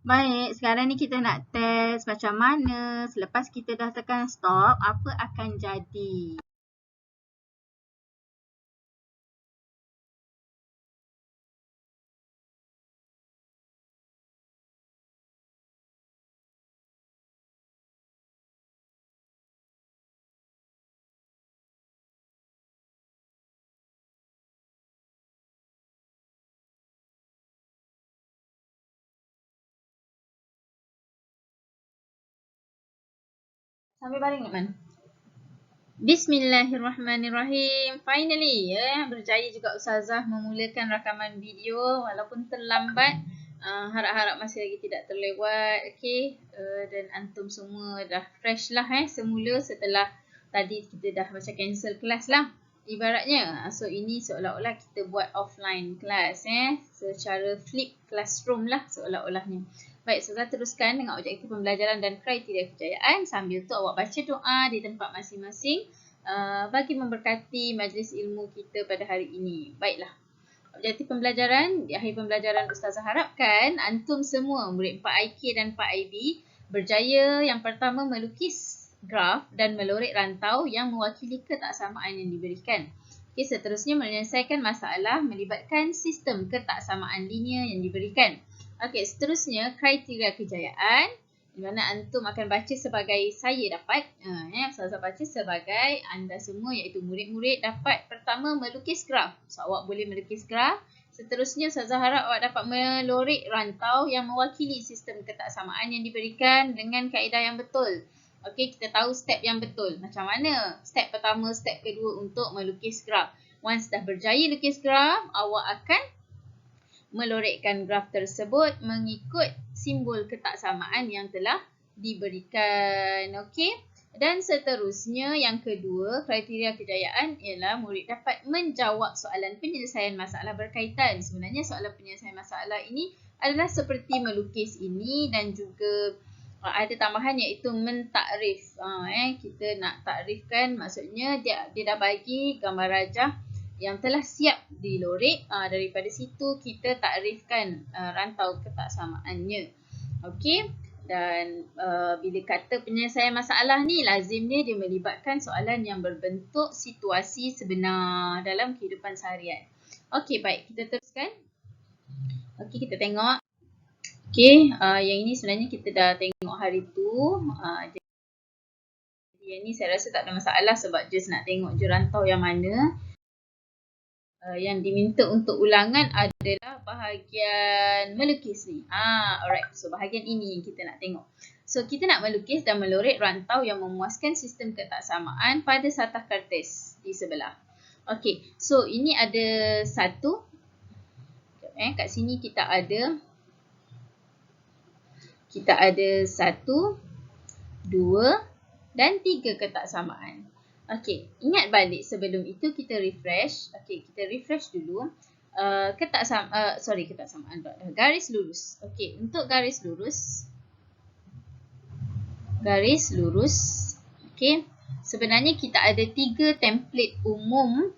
Baik, sekarang ni kita nak test macam mana selepas kita dah tekan stop, apa akan jadi. Sampai baring Nikman. Bismillahirrahmanirrahim. Finally, berjaya juga Ustazah memulakan rakaman video walaupun terlambat. Harap-harap masih lagi tidak terlewat. Okey, dan antum semua dah fresh lah semula setelah tadi kita dah macam cancel kelas lah. Ibaratnya, so ini seolah-olah kita buat offline kelas secara flip classroom lah seolah-olahnya. Baik, Ustazah teruskan dengan objektif pembelajaran dan kriteria kejayaan sambil tu awak baca doa di tempat masing-masing bagi memberkati majlis ilmu kita pada hari ini. Baiklah. Objektif pembelajaran, di akhir pembelajaran Ustazah harapkan antum semua murid 4IK dan 4IB berjaya yang pertama melukis graf dan melorek rantau yang mewakili ketaksamaan yang diberikan. Okay, seterusnya menyelesaikan masalah melibatkan sistem ketaksamaan linear yang diberikan. Okey, seterusnya kriteria kejayaan di mana antum akan baca sebagai saya dapat. Ustazah baca sebagai anda semua iaitu murid-murid dapat pertama melukis graf. So awak boleh melukis graf. Seterusnya Ustazah harap awak dapat melorek rantau yang mewakili sistem ketaksamaan yang diberikan dengan kaedah yang betul. Okey, kita tahu step yang betul. Macam mana? Step pertama, step kedua untuk melukis graf. Once dah berjaya lukis graf, awak akan melorekkan graf tersebut mengikut simbol ketaksamaan yang telah diberikan. Okey. Dan seterusnya yang kedua, kriteria kejayaan ialah murid dapat menjawab soalan penyelesaian masalah berkaitan. Sebenarnya soalan penyelesaian masalah ini adalah seperti melukis ini dan juga ada tambahan iaitu mentakrif. Kita nak takrifkan, maksudnya dia dah bagi gambar rajah yang telah siap dilorek. Daripada situ kita takrifkan rantau ketaksamaannya. Okey. Dan bila kata penyelesaian masalah ni, lazimnya dia melibatkan soalan yang berbentuk situasi sebenar dalam kehidupan seharian. Okey, baik. Kita teruskan. Okey, kita tengok. Okey, yang ini sebenarnya kita dah tengok hari tu. Jadi yang ni saya rasa tak ada masalah sebab just nak tengok je rantau yang mana. Yang diminta untuk ulangan adalah bahagian melukis ni. Alright. So bahagian ini yang kita nak tengok. So kita nak melukis dan melorek rantau yang memuaskan sistem ketaksamaan pada satah kertas di sebelah. Okey. So ini ada satu. Kat sini kita ada 1, 2 dan 3 ketaksamaan. Okey, ingat balik sebelum itu kita refresh. Okey, kita refresh dulu. Ketaksamaan garis lurus. Okey, untuk garis lurus. Okey, sebenarnya kita ada 3 template umum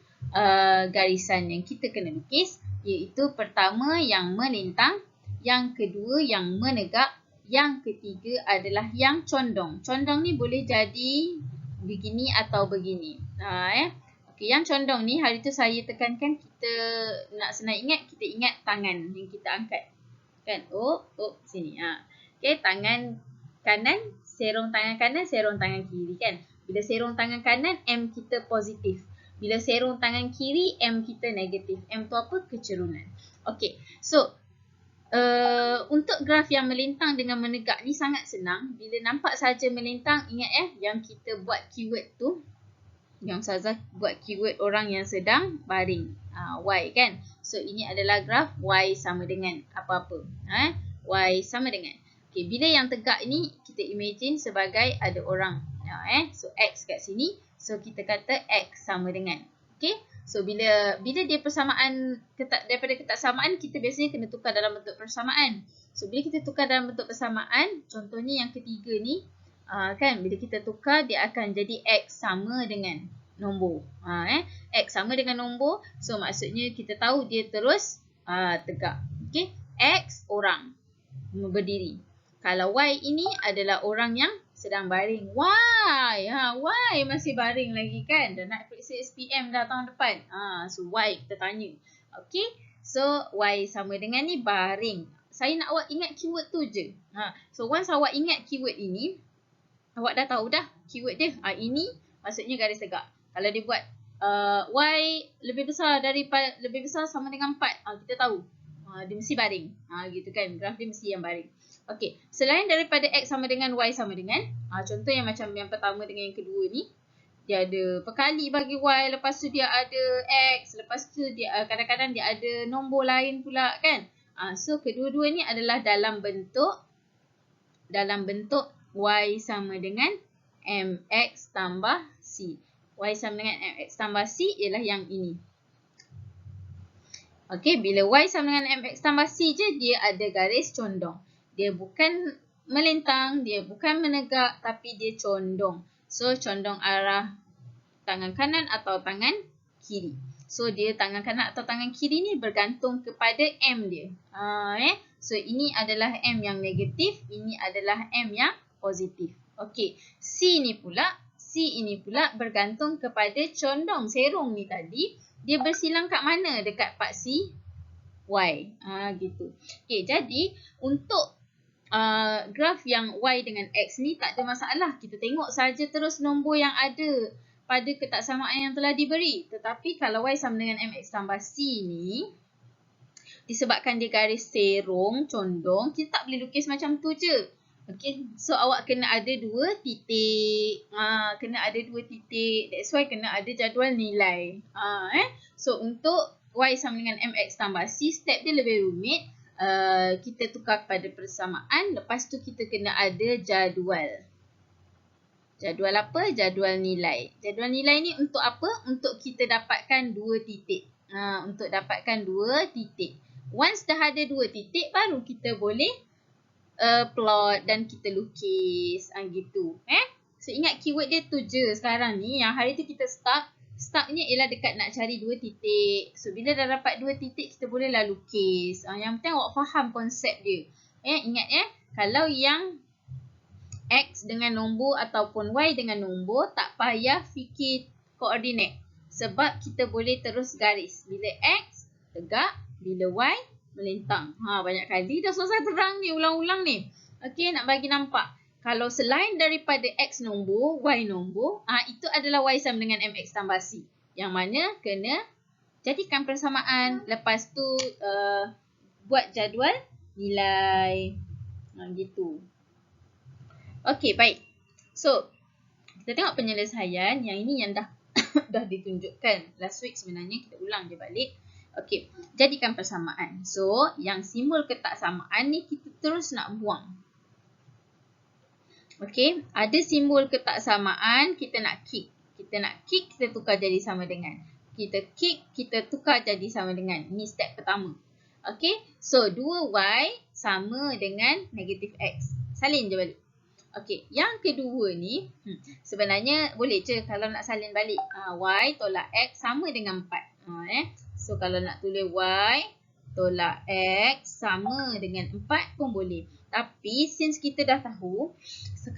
garisan yang kita kena lukis, iaitu pertama yang melintang, yang kedua yang menegak, yang ketiga adalah yang condong. Condong ni boleh jadi begini atau begini. Okey, yang condong ni hari tu saya tekankan, kita nak senang ingat, kita ingat tangan yang kita angkat. Kan? Sini. Okey, tangan kanan, serong tangan kanan, serong tangan kiri kan. Bila serong tangan kanan, M kita positif. Bila serong tangan kiri, M kita negatif. M tu apa? Kecerunan. Okey. So untuk graf yang melintang dengan menegak ni sangat senang. Bila nampak saja melintang, ingat yang kita buat keyword tu, yang Ustazah buat keyword orang yang sedang baring, Y kan. So ini adalah graf Y sama dengan apa-apa. Y sama dengan. Okay, bila yang tegak ni kita imagine sebagai ada orang. So X kat sini, so kita kata X sama dengan. Okay. So bila dia persamaan daripada ketaksamaan, kita biasanya kena tukar dalam bentuk persamaan. So bila kita tukar dalam bentuk persamaan, contohnya yang ketiga ni, kan bila kita tukar dia akan jadi X sama dengan nombor. X sama dengan nombor. So maksudnya kita tahu dia terus tegak. Okey, X orang. berdiri. Kalau Y ini adalah orang yang sedang baring. Y. Y masih baring lagi kan. Dah nak periksa SPM dah tahun depan. So Y kita tanya. Okay. So Y sama dengan ni baring. Saya nak awak ingat keyword tu je. So once awak ingat keyword ini, awak dah tahu dah keyword dia. Ini maksudnya garis tegak. Kalau dia buat Y lebih besar sama dengan 4. Kita tahu. Dia mesti baring. Gitu kan. Graf dia mesti yang baring. Okey. Selain daripada X sama dengan Y sama dengan. Contoh yang macam yang pertama dengan yang kedua ni. Dia ada perkali bagi Y. Lepas tu dia ada X. Lepas tu dia kadang-kadang dia ada nombor lain pula kan. So kedua-dua ni adalah dalam bentuk Y sama dengan MX tambah C. Y sama dengan MX tambah C ialah yang ini. Okey, bila Y sama dengan MX tambah C je, dia ada garis condong. Dia bukan melintang, dia bukan menegak, tapi dia condong. So, condong arah tangan kanan atau tangan kiri. So, dia tangan kanan atau tangan kiri ni bergantung kepada M dia. So, ini adalah M yang negatif, ini adalah M yang positif. Okey, C ini pula bergantung kepada condong serong ni tadi. Dia bersilang kat mana? Dekat part C, Y. Gitu. Okay, jadi untuk graf yang Y dengan X ni tak ada masalah. Kita tengok saja terus nombor yang ada pada ketaksamaan yang telah diberi. Tetapi kalau Y sama dengan MX tambah C ni, disebabkan dia garis serong, condong, kita tak boleh lukis macam tu je. Okay, so awak kena ada 2 titik. That's why kena ada jadual nilai. So untuk Y sama dengan MX tambah C, step dia lebih rumit. Kita tukar kepada persamaan. Lepas tu kita kena ada jadual. Jadual apa? Jadual nilai. Jadual nilai ni untuk apa? Untuk kita dapatkan 2 titik. Untuk dapatkan 2 titik. Once dah ada 2 titik, baru kita boleh plot dan kita lukis gitu. So ingat keyword dia tu je sekarang ni. Yang hari tu kita startnya ialah dekat nak cari 2 titik. So bila dah dapat 2 titik, kita bolehlah lukis. Yang penting awak faham konsep dia. Ingat kalau yang X dengan nombor ataupun Y dengan nombor, tak payah fikir koordinat. Sebab kita boleh terus garis. Bila X tegak, bila Y melintang. Banyak kali dah susah terang ni, ulang-ulang ni. Okey, nak bagi nampak. Kalau selain daripada X nombor, Y nombor, itu adalah Y sama dengan MX tambah C. Yang mana kena jadikan persamaan. Lepas tu buat jadual nilai. Gitu. Okey, baik. So, kita tengok penyelesaian. Yang ini yang dah ditunjukkan last week sebenarnya. Kita ulang je balik. Okey, jadikan persamaan. So, yang simbol ketaksamaan ni kita terus nak buang. Okey, ada simbol ketaksamaan, kita nak kick. Kita tukar jadi sama dengan. Kita kick, kita tukar jadi sama dengan. Ini step pertama. Okey, so 2Y sama dengan negatif X. Salin je balik. Okey, yang kedua ni, sebenarnya boleh je kalau nak salin balik. Y tolak X sama dengan 4. So, kalau nak tulis Y tolak X sama dengan 4 pun boleh. Tapi, since kita dah tahu,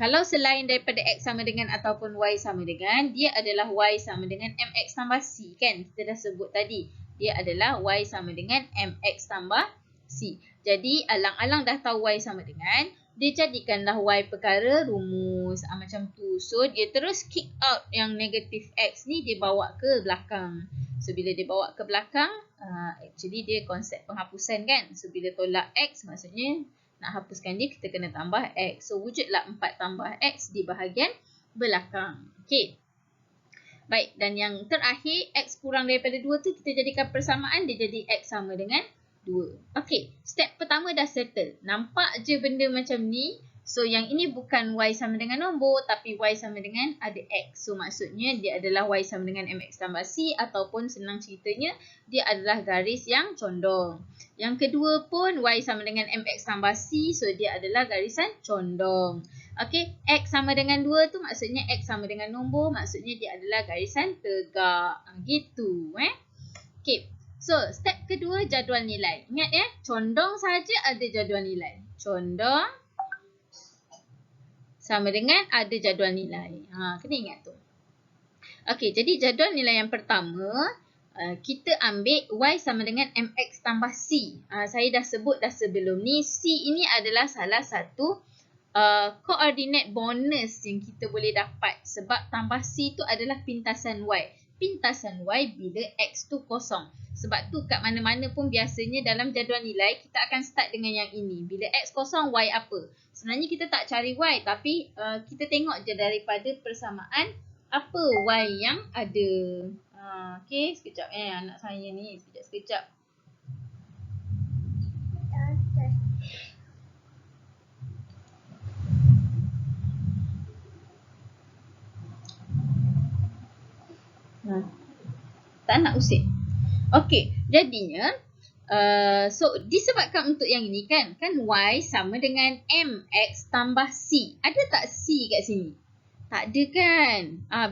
kalau selain daripada X sama dengan ataupun Y sama dengan, dia adalah Y sama dengan MX tambah C kan? Kita dah sebut tadi. Dia adalah Y sama dengan MX tambah C. Jadi, alang-alang dah tahu Y sama dengan, dia jadikanlah Y perkara rumus. Macam tu. So, dia terus kick out yang negatif X ni, dia bawa ke belakang. So, bila dia bawa ke belakang, actually dia konsep penghapusan kan. So, bila tolak X, maksudnya nak hapuskan dia, kita kena tambah X. So, wujudlah 4 tambah X di bahagian belakang. Okay. Baik, dan yang terakhir, X kurang daripada 2 tu, kita jadikan persamaan, dia jadi X sama dengan 2. Okay, step pertama dah settle. Nampak je benda macam ni. So, yang ini bukan Y sama dengan nombor, tapi Y sama dengan ada X. So, maksudnya dia adalah Y sama dengan MX tambah C, ataupun senang ceritanya, dia adalah garis yang condong. Yang kedua pun Y sama dengan MX tambah C, so dia adalah garisan condong. Okay, X sama dengan 2 tu maksudnya X sama dengan nombor, maksudnya dia adalah garisan tegak. Gitu. Okay. So, step kedua jadual nilai. Ingat ya, condong saja ada jadual nilai. Condong sama dengan ada jadual nilai. Kena ingat tu. Okey, jadi jadual nilai yang pertama, kita ambil Y sama dengan MX tambah C. Saya dah sebut dah sebelum ni, C ini adalah salah satu koordinat bonus yang kita boleh dapat. Sebab tambah C tu adalah pintasan Y. Pintasan Y bila X tu kosong. Sebab tu kat mana-mana pun biasanya dalam jadual nilai, kita akan start dengan yang ini. Bila X kosong, Y apa? Sebenarnya kita tak cari Y, tapi kita tengok je daripada persamaan apa Y yang ada. Okey, sekejap anak saya ni. Sekejap. Tak nak usik. Okey, jadinya so disebabkan untuk yang ini kan Y sama dengan MX tambah C. Ada tak C kat sini? Tak ada kan?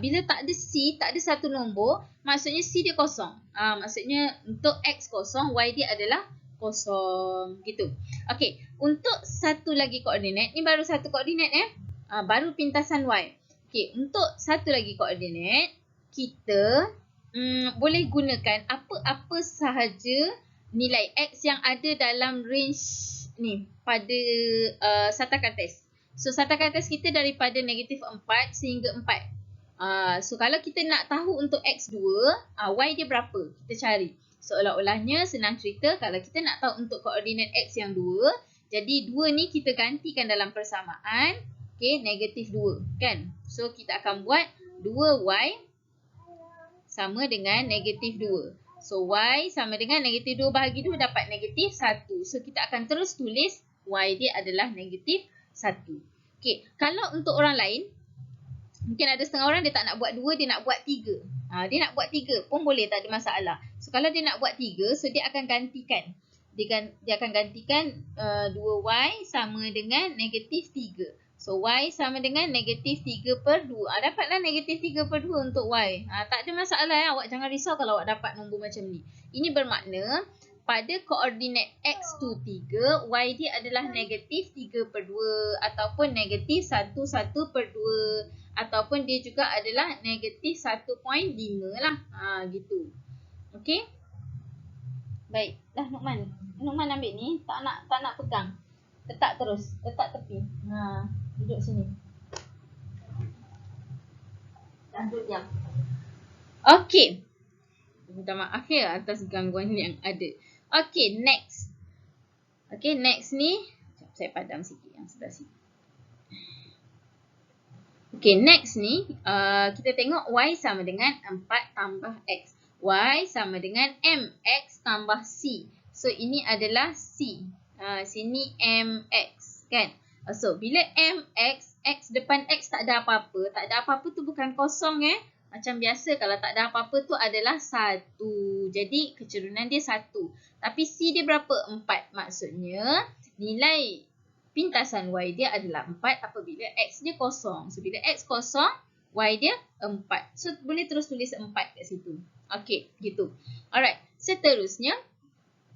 Bila tak ada C, tak ada satu nombor, maksudnya C dia kosong. Maksudnya untuk X kosong, Y dia adalah kosong. Gitu. Okey, untuk satu lagi koordinat, ni baru satu koordinat baru pintasan Y. Okey, untuk satu lagi koordinat, kita boleh gunakan apa-apa sahaja nilai X yang ada dalam range ni pada satakan test. So satakan test kita daripada negatif 4 sehingga 4. So kalau kita nak tahu untuk X2, Y dia berapa? Kita cari. Seolah-olahnya senang cerita, kalau kita nak tahu untuk koordinat X yang 2, jadi 2 ni kita gantikan dalam persamaan. Okay, negatif 2 kan? So kita akan buat 2Y sama dengan negatif 2. So, Y sama dengan negatif 2 bahagi 2 dapat negatif 1. So, kita akan terus tulis Y dia adalah negatif 1. Okay, kalau untuk orang lain, mungkin ada setengah orang dia tak nak buat 2, dia nak buat 3. Dia nak buat 3 pun boleh, tak ada masalah. So, kalau dia nak buat 3, so dia akan gantikan. Dia akan gantikan 2Y sama dengan negatif 3. So, Y sama dengan negatif 3 per 2. Dapatlah negatif 3 per 2 untuk Y. Tak ada masalah awak jangan risau kalau awak dapat nombor macam ni. Ini bermakna pada koordinat X tu 3, Y dia adalah negatif 3 per 2 ataupun negatif 1 per 2 ataupun dia juga adalah negatif 1.5 lah. Gitu. Okey? Baik. Dah Nukman. Nukman ambil ni. Tak nak pegang. Letak terus. Letak tepi. Duduk sini. Dah duduk diam. Okey. Minta maaf ya atas gangguan yang ada. Okey, next. Okey, next ni. Saya padam sikit yang sebelah sini. Okey, next ni. Kita tengok Y sama dengan 4 tambah X. Y sama dengan MX tambah C. So, ini adalah C. Sini MX kan. So, bila MX, X depan X tak ada apa-apa. Tak ada apa-apa tu bukan kosong Macam biasa kalau tak ada apa-apa tu adalah 1. Jadi, kecerunan dia 1. Tapi C dia berapa? 4. Maksudnya, nilai pintasan Y dia adalah 4 apabila X dia kosong. So, bila X kosong, Y dia 4. So, boleh terus tulis 4 kat situ. Okey, gitu. Alright, seterusnya,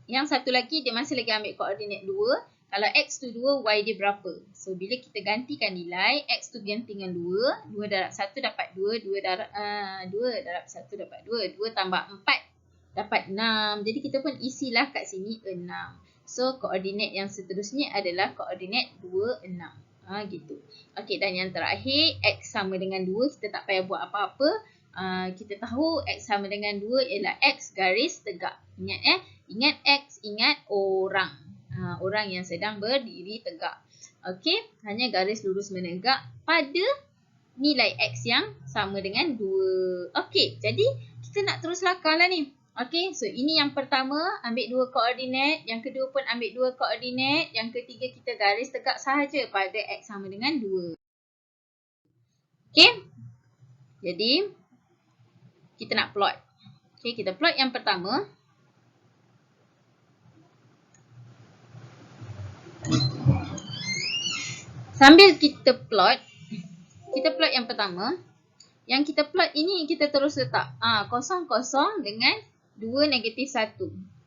yang satu lagi dia masih lagi ambil koordinat 2. Kalau X tu 2, Y dia berapa? So, bila kita gantikan nilai, X tu ganti dengan 2. 2 darab 1 dapat 2. 2 darab 1 dapat 2. 2 tambah 4 dapat 6. Jadi, kita pun isilah kat sini 6. So, koordinat yang seterusnya adalah koordinat 2, 6. Gitu. Okey, dan yang terakhir, X sama dengan 2. Kita tak payah buat apa-apa. Kita tahu X sama dengan 2 ialah X garis tegak. Ingat Ingat X, ingat orang. Orang yang sedang berdiri tegak. Okey, hanya garis lurus menegak pada nilai X yang sama dengan 2. Okey, jadi kita nak terus lakar lah ni. Okey, so ini yang pertama ambil 2 koordinat. Yang kedua pun ambil 2 koordinat. Yang ketiga kita garis tegak sahaja pada X sama dengan 2. Okey, jadi kita nak plot. Okey, kita plot yang pertama. Sambil kita plot yang pertama. Yang kita plot ini kita terus letak 0, 0 dengan 2, negatif 1.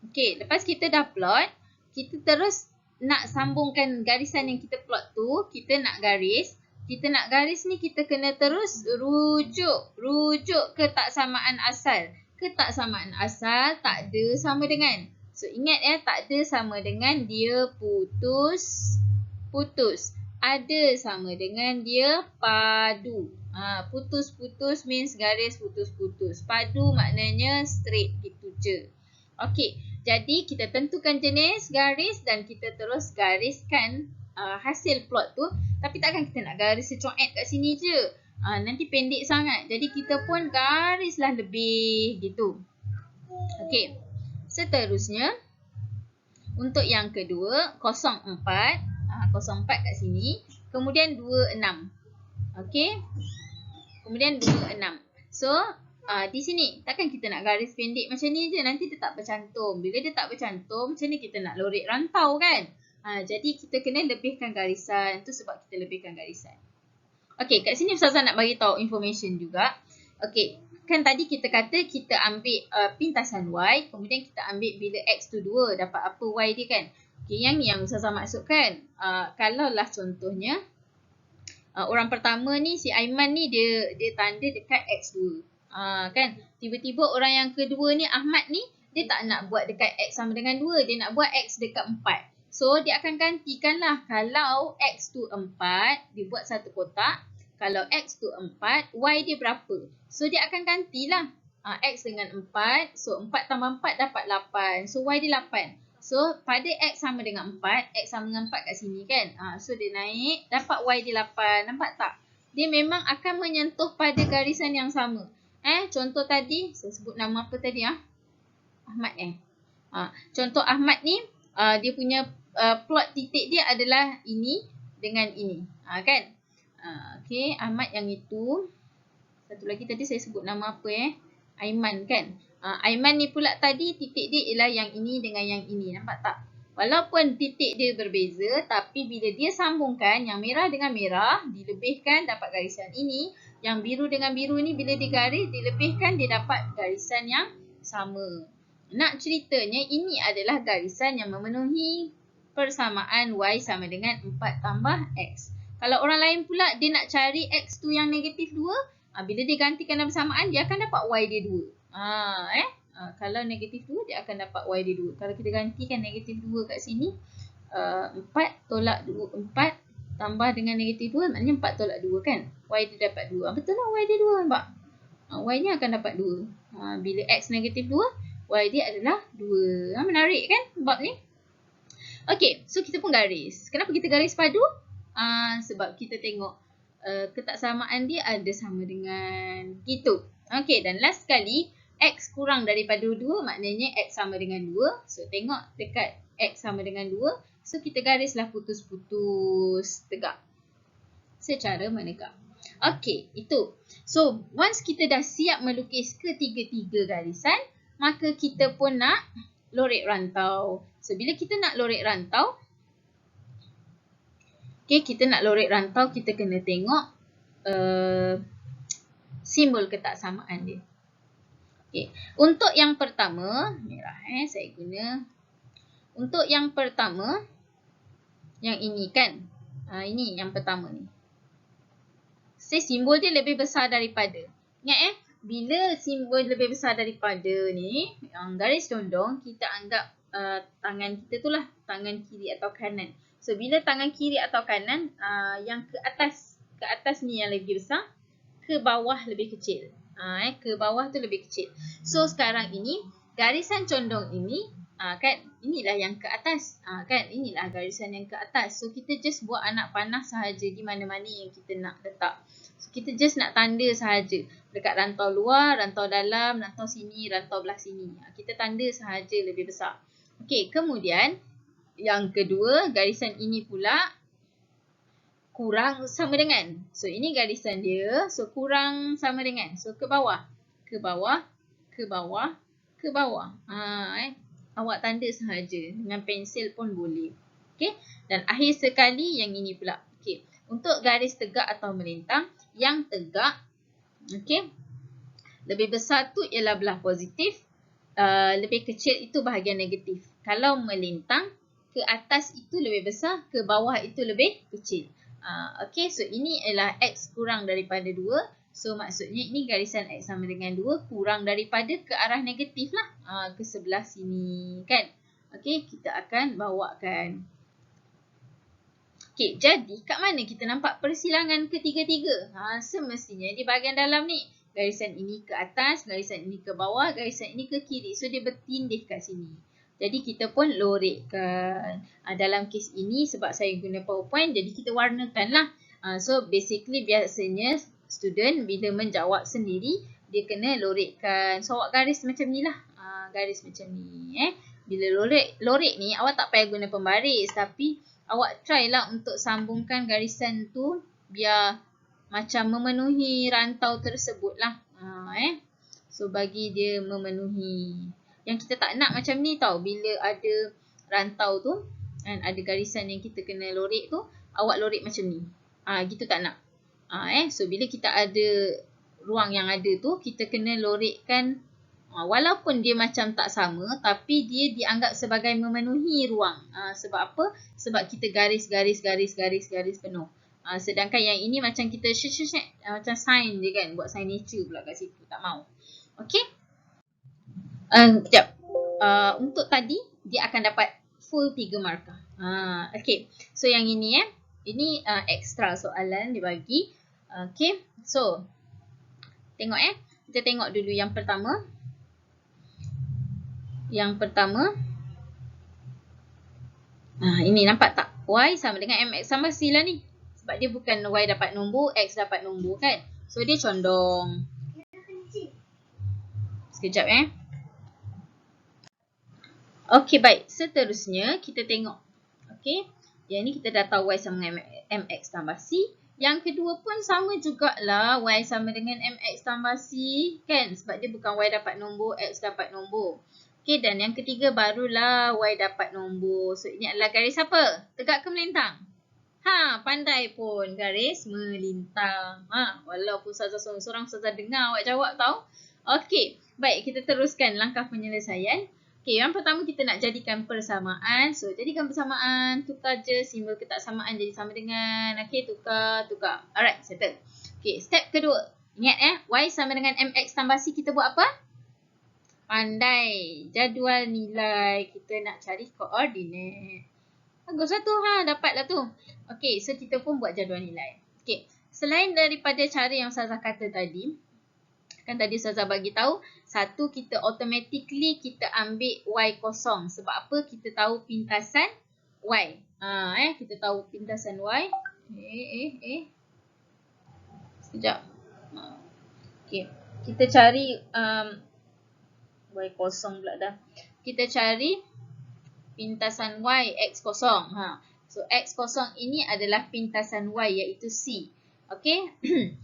Okey, lepas kita dah plot, kita terus nak sambungkan garisan yang kita plot tu, kita nak garis. Kita nak garis ni kita kena terus rujuk ke taksamaan asal. Ketaksamaan asal tak ada sama dengan. So ingat ya, tak ada sama dengan dia putus. Ada sama dengan dia padu. Putus means garis putus. Padu maknanya straight gitu je. Okey, jadi kita tentukan jenis garis dan kita terus gariskan hasil plot tu. Tapi takkan kita nak garis secoet kat sini je. Nanti pendek sangat. Jadi kita pun garislah lebih gitu. Okey. Seterusnya, untuk yang kedua, 04. 04 kat sini. Kemudian 26. Okey. Kemudian 26. So, di sini, takkan kita nak garis pendek macam ni je. Nanti dia tak bercantum. Bila dia tak bercantum, macam ni kita nak lorek rantau kan? Jadi, kita kena lebihkan garisan. Itu sebab kita lebihkan garisan. Okey, kat sini Ustazah nak bagi tahu information juga. Okey, kan tadi kita kata kita ambil pintasan Y, kemudian kita ambil bila X tu 2, dapat apa Y dia kan? Okey, yang ni yang Ustazah maksudkan. Kalau lah contohnya, orang pertama ni, si Aiman ni, dia tanda dekat X2. Kan? Tiba-tiba orang yang kedua ni, Ahmad ni, dia tak nak buat dekat X sama dengan 2. Dia nak buat X dekat 4. So, dia akan gantikan lah. Kalau X tu 4, dia buat satu kotak. Kalau X tu 4, Y dia berapa? So, dia akan gantilah. X dengan 4. So, 4 tambah 4 dapat 8. So, Y dia 8. So, pada X sama dengan 4. X sama dengan 4 kat sini kan? So, dia naik. Dapat Y dia 8. Nampak tak? Dia memang akan menyentuh pada garisan yang sama. Contoh tadi, saya sebut nama apa tadi? Ahmad contoh Ahmad ni, dia punya plot titik dia adalah ini dengan ini. Kan? Okey, Ahmad yang itu. Satu lagi tadi saya sebut nama apa Aiman kan? Aiman ni pula tadi titik dia ialah yang ini dengan yang ini. Nampak tak? Walaupun titik dia berbeza, tapi bila dia sambungkan yang merah dengan merah, dilebihkan dapat garisan ini. Yang biru dengan biru ni bila digaris, dilebihkan dia dapat garisan yang sama. Nak ceritanya ini adalah garisan yang memenuhi persamaan Y sama dengan 4 tambah X. Kalau orang lain pula dia nak cari X tu yang negatif 2, bila dia gantikan dalam persamaan, dia akan dapat Y dia 2. Kalau negatif 2, dia akan dapat Y dia 2. Kalau kita gantikan negatif 2 kat sini, 4 tolak 2, 4 tambah dengan negatif 2, maknanya 4 tolak 2 kan? Y dia dapat 2. Betul lah Y dia 2 nampak? Y nya akan dapat 2. Bila X negatif 2, Y dia adalah 2. Menarik kan bab ni? Okey, so kita pun garis. Kenapa kita garis padu? Sebab kita tengok ketaksamaan dia ada sama dengan gitu. Okey, dan last sekali, X kurang daripada 2 maknanya X sama dengan 2. So, tengok dekat X sama dengan 2. So, kita garislah putus-putus tegak. Secara menegak. Okey, itu. So, once kita dah siap melukis ketiga-tiga garisan, maka kita pun nak lorek rantau. So, bila kita nak lorek rantau, kita nak lorek rantau, kita kena tengok simbol ketaksamaan dia. Okay. Untuk yang pertama, merah saya guna. Untuk yang pertama, yang ini kan. Ini yang pertama ni. Simbol dia lebih besar daripada. Ingat bila simbol lebih besar daripada ni, yang garis condong, kita anggap tangan kita tu lah tangan kiri atau kanan. So, bila tangan kiri atau kanan, yang ke atas ni yang lebih besar, ke bawah lebih kecil. Ke bawah tu lebih kecil. So, sekarang ini, garisan condong ini, kan, inilah yang ke atas. Kan, inilah garisan yang ke atas. So, kita just buat anak panah sahaja di mana-mana yang kita nak letak. So, kita just nak tanda sahaja. Dekat rantau luar, rantau dalam, rantau sini, rantau belah sini. Kita tanda sahaja lebih besar. Okey, kemudian, yang kedua, garisan ini pula kurang sama dengan. So, ini garisan dia. So, kurang sama dengan. So, ke bawah. Ke bawah. Ke bawah. Ke bawah. Awak tanda sahaja. Dengan pensil pun boleh. Okay. Dan akhir sekali, yang ini pula. Okay. Untuk garis tegak atau melintang, yang tegak, okay, lebih besar tu ialah belah positif. lebih kecil itu bahagian negatif. Kalau melintang, ke atas itu lebih besar, ke bawah itu lebih kecil. Okay, so ini adalah X kurang daripada 2. So maksudnya ini garisan X sama dengan 2 kurang daripada ke arah negatif lah. Ke sebelah sini kan. Okay, kita akan bawakan. Okay, jadi kat mana kita nampak persilangan ketiga-tiga? Semestinya di bahagian dalam ni. Garisan ini ke atas, garisan ini ke bawah, garisan ini ke kiri. So dia bertindih kat sini. Jadi kita pun lorekkan. Dalam kes ini sebab saya guna PowerPoint, jadi kita warnakan lah. So basically biasanya student bila menjawab sendiri, dia kena lorekkan. So awak garis macam ni lah. Garis macam ni. Bila lorek ni awak tak payah guna pembaris. Tapi awak try lah untuk sambungkan garisan tu biar macam memenuhi rantau tersebut lah. So bagi dia memenuhi. Yang kita tak nak macam ni tau. Bila ada rantau tu dan ada garisan yang kita kena lorek tu, awak lorek macam ni. Gitu tak nak. So bila kita ada ruang yang ada tu, kita kena lorekkan. Walaupun dia macam tak sama, tapi dia dianggap sebagai memenuhi ruang. Sebab apa? Sebab kita garis penuh. Sedangkan yang ini macam kita macam sign je kan. Buat signature pula kat situ. Tak mau. Okay? Sekejap. Untuk tadi, dia akan dapat full 3 markah. Okay. So yang ini ini extra soalan dia bagi. Okay. So, tengok kita tengok dulu yang pertama. Ini nampak tak? Y sama dengan MX sama C lah ni. Sebab dia bukan Y dapat nombor, X dapat nombor kan. So dia condong. Sekejap Okey, baik. Seterusnya kita tengok. Okey. Yang ni kita dah tahu Y sama dengan MX tambah C. Yang kedua pun sama jugalah. Y sama dengan MX tambah C. Kan? Sebab dia bukan Y dapat nombor, X dapat nombor. Okey, dan yang ketiga barulah Y dapat nombor. So ini adalah garis apa? Tegak ke melintang? Pandai pun. Garis melintang. Walaupun Ustazah seorang-seorang Ustazah dengar awak jawab tau. Okey, baik, kita teruskan langkah penyelesaian. Okey, yang pertama kita nak jadikan persamaan. So, jadikan persamaan, tukar je simbol ketaksamaan jadi sama dengan. Okey, tukar. Alright, settle. Okey, step kedua. Ingat Y sama dengan MX tambah C, kita buat apa? Pandai. Jadual nilai. Kita nak cari koordinat. Bagus lah tu. Dapatlah tu. Okey, so kita pun buat jadual nilai. Okey, selain daripada cara yang Ustazah kata tadi, kan tadi Ustazah bagi tahu, satu kita automatically kita ambil Y kosong. Sebab apa? Kita tahu pintasan Y. Kita tahu pintasan Y. Sekejap. Okey, kita cari Y kosong pula dah. Kita cari pintasan Y X kosong. So X kosong ini adalah pintasan Y iaitu C. Okay.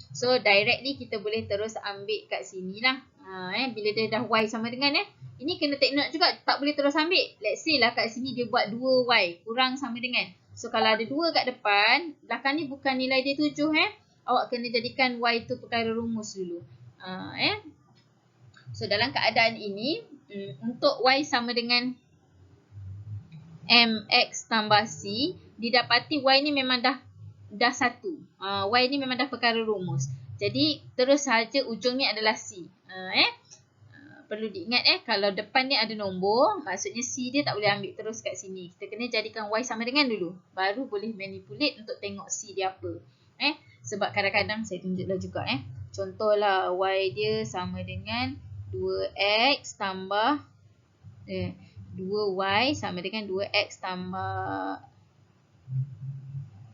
So directly kita boleh terus ambil kat sini lah. Bila dia dah Y sama dengan ini kena take note juga, tak boleh terus ambil. Let's say lah kat sini dia buat 2Y kurang sama dengan. So kalau ada 2 kat depan, belakang ni bukan nilai dia 7 awak kena jadikan Y tu perkara rumus dulu. So dalam keadaan ini, untuk Y sama dengan MX tambah C, didapati Y ni memang dah satu. Y ni memang dah perkara rumus. Jadi terus saja ujung ni adalah C. Perlu diingat kalau depan ni ada nombor, maksudnya C dia tak boleh ambil terus kat sini. Kita kena jadikan Y sama dengan dulu. Baru boleh manipulate untuk tengok C dia apa. Sebab kadang-kadang saya tunjuklah juga contohlah Y dia sama dengan 2X tambah 2Y sama dengan 2X tambah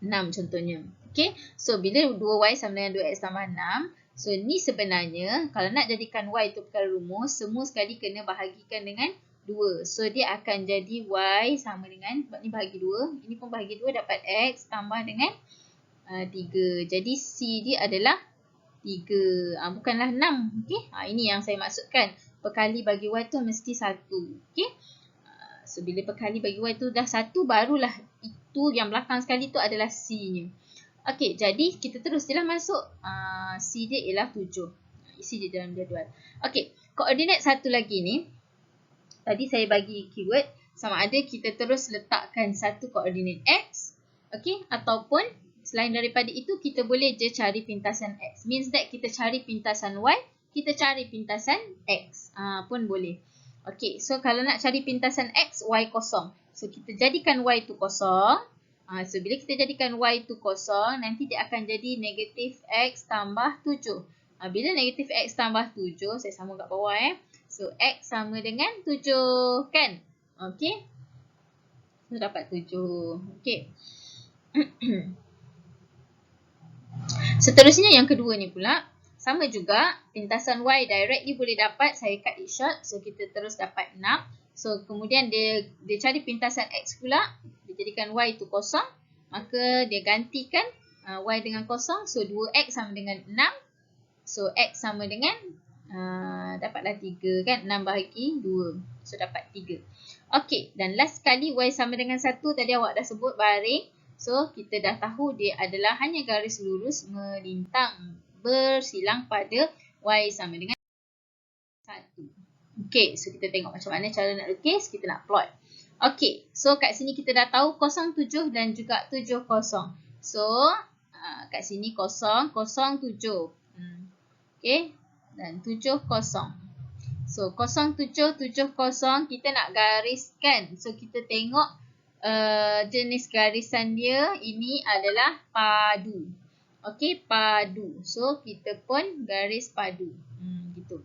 6 contohnya. Okay. So bila 2Y sama dengan 2X tambah 6. So ni sebenarnya kalau nak jadikan Y itu perkara rumus, semua sekali kena bahagikan dengan 2. So dia akan jadi Y sama dengan, sebab ni bahagi 2. Ini pun bahagi 2 dapat X tambah dengan 3. Jadi C dia adalah 3. Bukanlah 6. Okay. Ini yang saya maksudkan. Perkali bagi Y tu mesti 1. Okay. So bila perkali bagi Y tu dah 1, barulah itu yang belakang sekali tu adalah C-nya. Okey, jadi kita terus je lah masuk. C dia ialah 7. Isi je dalam jadual. Okey, koordinat satu lagi ni. Tadi saya bagi keyword sama ada kita terus letakkan satu koordinat X, okay, ataupun selain daripada itu kita boleh je cari pintasan X. Means that kita cari pintasan Y, kita cari pintasan X pun boleh. Okay, so kalau nak cari pintasan X, Y kosong. So kita jadikan Y tu kosong. So bila kita jadikan Y tu kosong, nanti dia akan jadi negatif X tambah 7. Bila negatif X tambah 7, saya sama kat bawah So X sama dengan 7 kan? Okay. So dapat 7. Okay. Seterusnya yang kedua ni pula. Sama juga. Pintasan Y directly boleh dapat. Saya cut it short. So kita terus dapat 6. So kemudian dia cari pintasan X pula. Dia jadikan Y tu kosong. Maka dia gantikan Y dengan kosong. So 2X sama dengan 6. So X sama dengan dapatlah 3 kan, 6 bahagi 2. So dapat 3. Okey, dan last sekali Y sama dengan 1 tadi awak dah sebut baring. So kita dah tahu dia adalah hanya garis lurus melintang bersilang pada Y sama dengan 1. Okey, so kita tengok macam mana cara nak lukis, kita nak plot. Okey, so kat sini kita dah tahu 07 dan juga 70. So kat sini 007. Okey. Dan 70. So 0770 kita nak gariskan. So kita tengok jenis garisan dia ini adalah padu. Okey, padu. So kita pun garis padu. Gitu.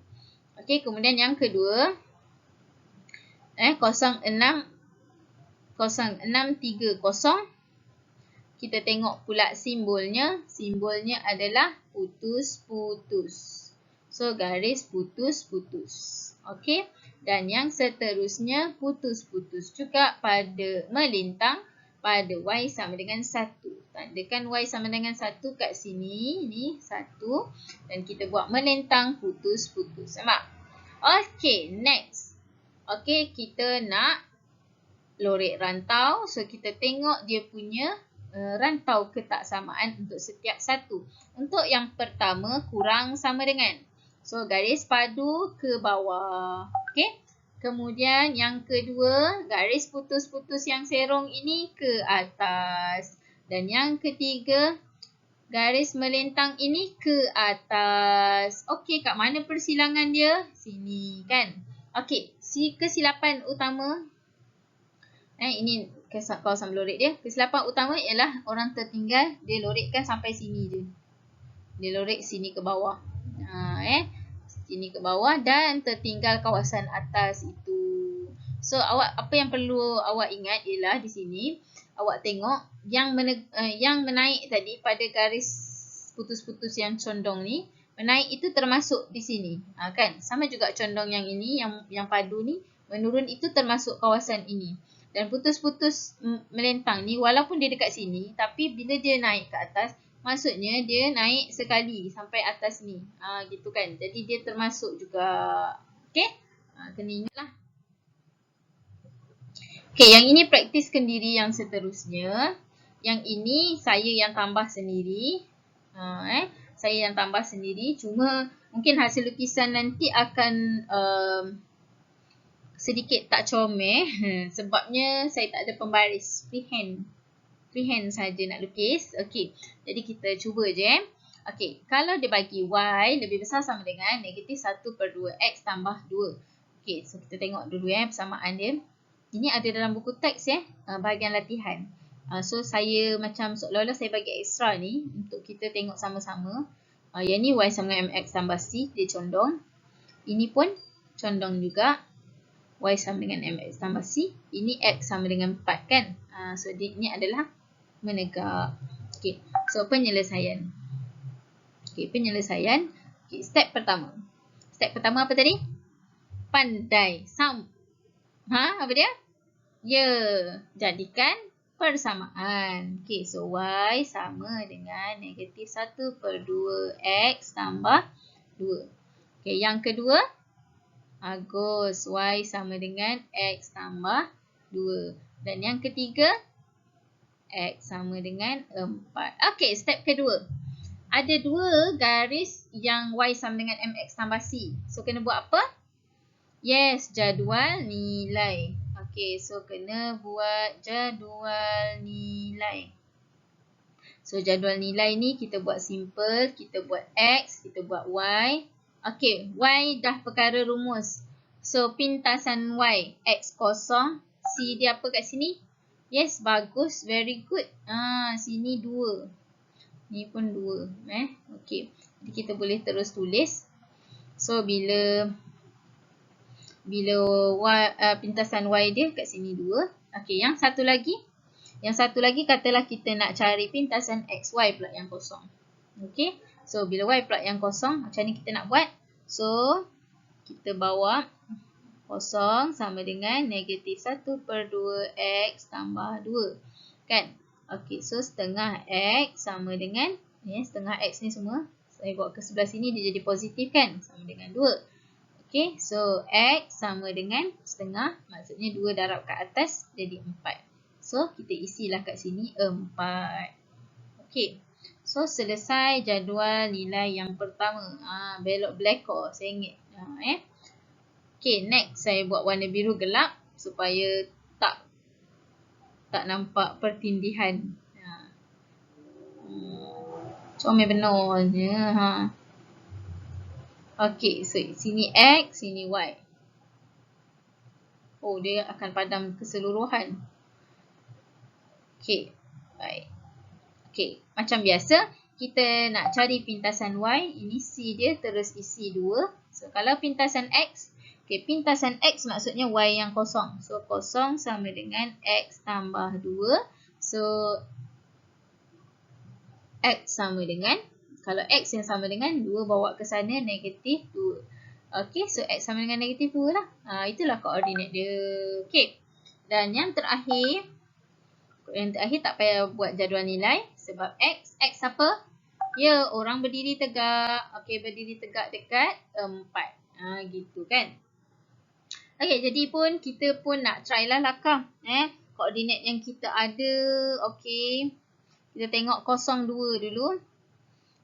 Okey, kemudian yang kedua 0630. Kita tengok pula simbolnya. Simbolnya adalah putus-putus. So, garis putus-putus. Okey. Dan yang seterusnya, putus-putus juga pada melintang pada Y sama dengan 1. Tandakan Y sama dengan 1 kat sini. Ni 1. Dan kita buat melintang putus-putus. Nampak? Okey, next. Okey, kita nak lorek rantau. So, kita tengok dia punya rantau ketaksamaan untuk setiap satu. Untuk yang pertama, kurang sama dengan. So, garis padu ke bawah. Okey. Kemudian yang kedua, garis putus-putus yang serong ini ke atas. Dan yang ketiga, garis melintang ini ke atas. Okey, kat mana persilangan dia? Sini kan. Okey, kesilapan utama. Ini kawasan lorek dia. Kesilapan utama ialah orang tertinggal, dia lorekkan sampai sini je. Dia lorek sini ke bawah. Sini ke bawah dan tertinggal kawasan atas itu. So apa yang perlu awak ingat ialah di sini awak tengok yang menaik tadi pada garis putus-putus yang condong ni, menaik itu termasuk di sini. Kan? Sama juga condong yang ini yang padu ni, menurun itu termasuk kawasan ini. Dan putus-putus melintang ni walaupun dia dekat sini, tapi bila dia naik ke atas, maksudnya dia naik sekali sampai atas ni. Gitu kan. Jadi dia termasuk juga. Okey? Kena ingatlah. Okey, yang ini praktis kendiri yang seterusnya. Yang ini saya yang tambah sendiri. Saya yang tambah sendiri. Cuma mungkin hasil lukisan nanti akan sedikit tak comel. Sebabnya saya tak ada pembaris. Freehand saja nak lukis. Okey, jadi kita cuba je. Okey, kalau dia bagi Y lebih besar sama dengan negatif 1/2X tambah 2. Okey, so kita tengok dulu persamaan dia. Ini ada dalam buku teks bahagian latihan. So saya macam seolah-olah saya bagi ekstra ni untuk kita tengok sama-sama. Yang ni Y sama dengan MX tambah C, dia condong. Ini pun condong juga. Y sama dengan MX tambah C. Ini X sama dengan 4 kan. So ini adalah menegak. Okey, so penyelesaian. Okey, penyelesaian. Okey, step pertama. Step pertama apa tadi? Pandai. Apa dia? Ya, jadikan persamaan. Okey, so Y sama dengan negatif 1/2X tambah 2. Okey, yang kedua, Agus. Y sama dengan X tambah 2. Dan yang ketiga, X sama dengan 4. Okey, step kedua. Ada dua garis yang Y sama dengan MX tambah C. So, kena buat apa? Yes, jadual nilai. Okay, so kena buat jadual nilai. So, jadual nilai ni kita buat simple. Kita buat X, kita buat Y. Okay, Y dah perkara rumus. So, pintasan Y, X kosong. C dia apa kat sini? Yes, bagus. Very good. Sini 2. Ni pun 2. Okay, jadi kita boleh terus tulis. So, bila Y, pintasan Y dia kat sini 2. Okay, yang satu lagi. Yang satu lagi katalah kita nak cari pintasan XY pula yang kosong. Okay. So, bila Y pula yang kosong, macam ni kita nak buat. So, kita bawa kosong sama dengan negatif 1/2X tambah 2. Kan? Okay. So, setengah X sama dengan, setengah X ni semua. Saya bawa ke sebelah sini, dia jadi positif kan? Sama dengan 2. Okay. So, X sama dengan setengah. Maksudnya 2 darab kat atas jadi 4. So, kita isilah kat sini 4. Okey. So, selesai jadual nilai yang pertama. Belok belakang. Saya ingat. Okey, next. Saya buat warna biru gelap supaya tak nampak pertindihan. Comel benar je. Okey, so sini X, sini Y. Oh, dia akan padam keseluruhan. Okey, baik. Okey, macam biasa, kita nak cari pintasan Y. Ini C dia terus isi 2. So, kalau pintasan X, pintasan X maksudnya Y yang kosong. So, kosong sama dengan X tambah 2. So, X sama dengan, kalau X yang sama dengan 2 bawa ke sana negatif 2. Okey, so X sama dengan negatif 2 lah. Itulah koordinat dia. Okey, dan yang terakhir tak payah buat jadual nilai sebab X apa? Ya, orang berdiri tegak. Okey, berdiri tegak dekat 4. Gitu kan. Okey, jadi kita pun nak try lah lakah. Koordinat yang kita ada. Okey. Kita tengok 02 dulu.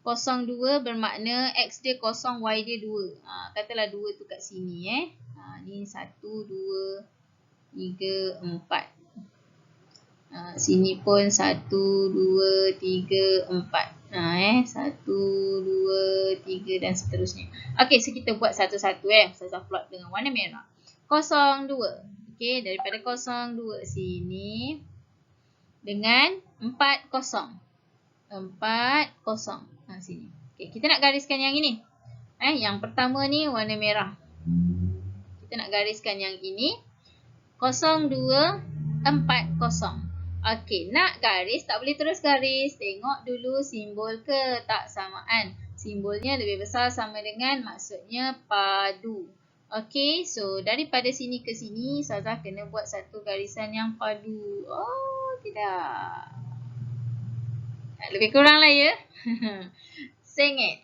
02 bermakna X dia 0, Y dia 2. Katalah 2 tu kat sini. Ni 1, 2, 3, 4. Sini pun 1, 2, 3, 4. 1, 2, 3 dan seterusnya. Okey, so kita buat satu-satu. Saya plot dengan warna merah. 02. Okey, daripada 02 sini dengan 40. 40. Sini. Okey, kita nak gariskan yang ini. Yang pertama ni warna merah. Kita nak gariskan yang ini. 02, 40. Okey, nak garis tak boleh terus garis. Tengok dulu simbol ke tak samaan. Simbolnya lebih besar sama dengan maksudnya padu. Okey, so daripada sini ke sini Ustazah kena buat satu garisan yang padu. Oh, tidak. Lebih kurang lah ya. Sengit.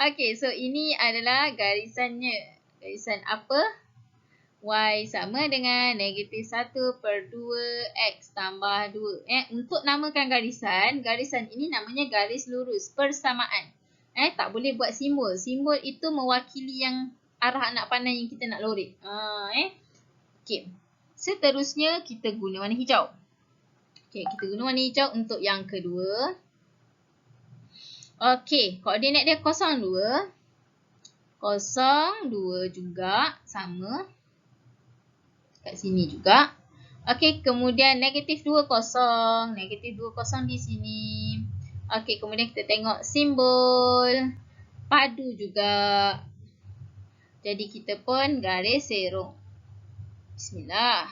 Okey, so ini adalah garisannya. Garisan apa? Y sama dengan negatif 1/2X tambah 2. Untuk namakan garisan ini namanya garis lurus persamaan. Tak boleh buat simbol. Simbol itu mewakili yang arah anak panah yang kita nak lorek. Okey. Seterusnya kita guna warna hijau. Okey, kita guna warna hijau untuk yang kedua. Okey, koordinat dia 02. 02 juga sama. Kat sini juga. Okey, kemudian negatif 20. Negatif 20 di sini. Okey, kemudian kita tengok simbol padu juga. Jadi kita pun garis serong. Bismillah.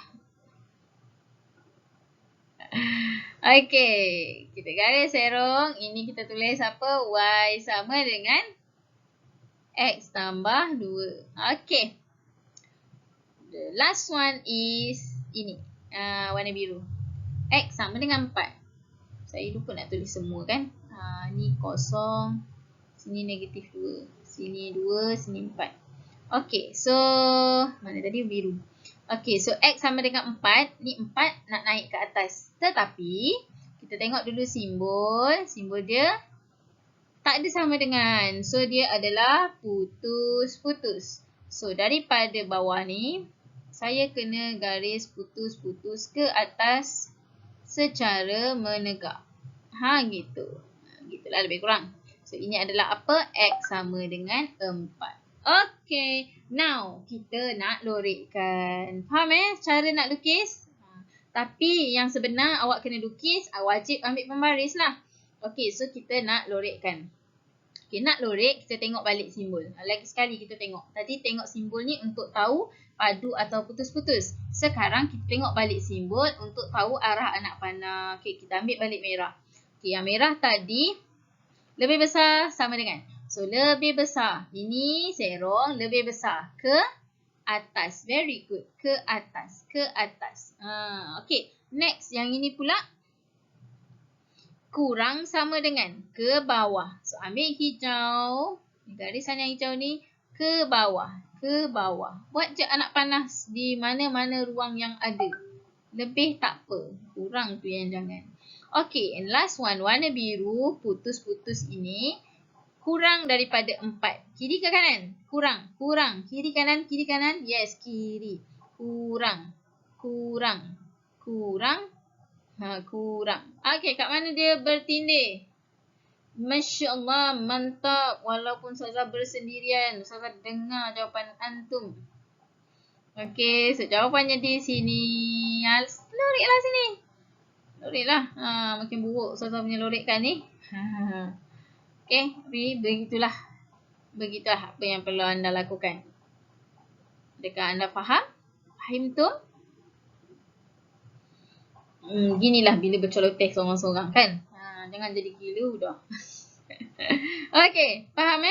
Okey, kita garis serong. Ini kita tulis apa? Y sama dengan X tambah 2. Okey. The last one is ini. Warna biru. X sama dengan 4. Saya lupa nak tulis semua kan. Ni 0. Sini negatif 2. Sini 2. Sini 4. Okey. So, mana tadi biru. Okey. So, X sama dengan 4. Ni 4 nak naik ke atas. Tetapi, kita tengok dulu simbol. Simbol dia tak ada sama dengan. So, dia adalah putus-putus. So, daripada bawah ni, saya kena garis putus-putus ke atas secara menegak. Gitu. Gitulah lebih kurang. So, ini adalah apa? X sama dengan 4. Okay. Now, kita nak lorekkan. Faham cara nak lukis? Tapi yang sebenar awak kena lukis, wajib ambil pembaris lah. Okay, so kita nak lorekkan. Okay, nak lorek, kita tengok balik simbol. Lagi sekali kita tengok. Tadi tengok simbol ni untuk tahu padu atau putus-putus. Sekarang kita tengok balik simbol untuk tahu arah anak panah. Okay, kita ambil balik merah. Okay, yang merah tadi lebih besar sama dengan. So, lebih besar. Ini serong lebih besar. Ke atas. Very good. Ke atas. Ke atas. Okay, next. Yang ini pula kurang sama dengan ke bawah. So, ambil hijau. Garisan yang hijau ni ke bawah. Ke bawah. Buat je anak panah di mana-mana ruang yang ada. Lebih tak apa. Kurang tu yang jangan. Okay, and last one. Warna biru putus-putus ini kurang daripada 4. Kiri ke kanan? Kurang. Kurang. Kiri kanan? Kiri kanan? Yes, kiri. Kurang. Kurang. Kurang. Kurang. Okay, kat mana dia bertindih? Masya Allah, mantap. Walaupun Ustazah bersendirian, Ustazah dengar jawapan antum. Okay, so jawapannya di sini. Loreklah sini. Loreklah. Makin buruk Ustazah punya lorekkan ni. Okay, begitulah. Begitulah apa yang perlu anda lakukan. Adakah anda faham? Faham tu? Ginilah bila berceloteh seorang-seorang kan. Jangan jadi gila dah. Okay, faham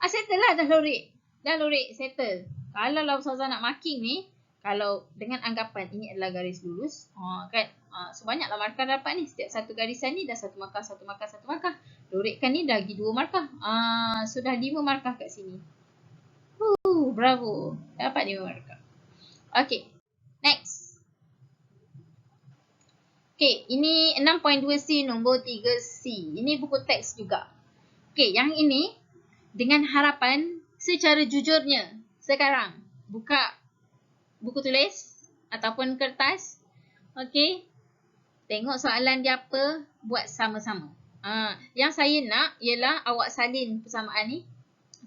settle lah dah lorek. Dah lorek, settle. Kalau lah Ustazah nak marking ni, kalau dengan anggapan ini adalah garis lurus, kan. So banyaklah markah dapat ni. Setiap satu garisan ni dah satu markah, satu markah, satu markah. Lorekkan ni dah lagi 2 markah. So dah 5 markah kat sini. Bravo. Dapat 5 markah. Okay, next. Okay, ini 6.2C nombor 3C. Ini buku teks juga. Okay, yang ini dengan harapan secara jujurnya. Sekarang, buka buku tulis ataupun kertas. Okay, tengok soalan dia apa, buat sama-sama. Yang saya nak ialah awak salin persamaan ni.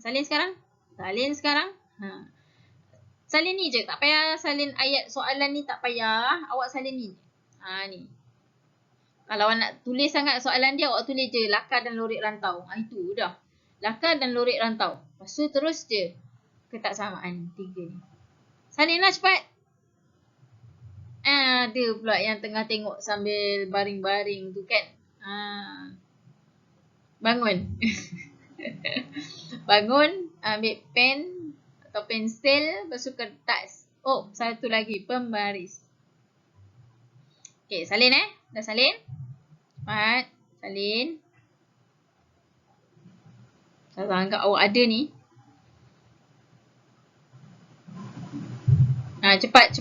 Salin sekarang? Salin sekarang? Salin ni je. Tak payah salin ayat soalan ni, tak payah. Awak salin ni. Ni. Kalau awak nak tulis sangat soalan dia, awak tulis je lakar dan lorek rantau. Itu dah. Lakar dan lorek rantau. Lepas tu terus je ketak samaan 3 ni. Salin lah cepat. Ada pula yang tengah tengok sambil baring-baring tu kan. Bangun. Bangun, ambil pen atau pensel, lepas tu kertas. Oh, satu lagi, pembaris. Okay, salin Dah salin? Cepat, salin. Saya anggap awak ada ni. Cepat.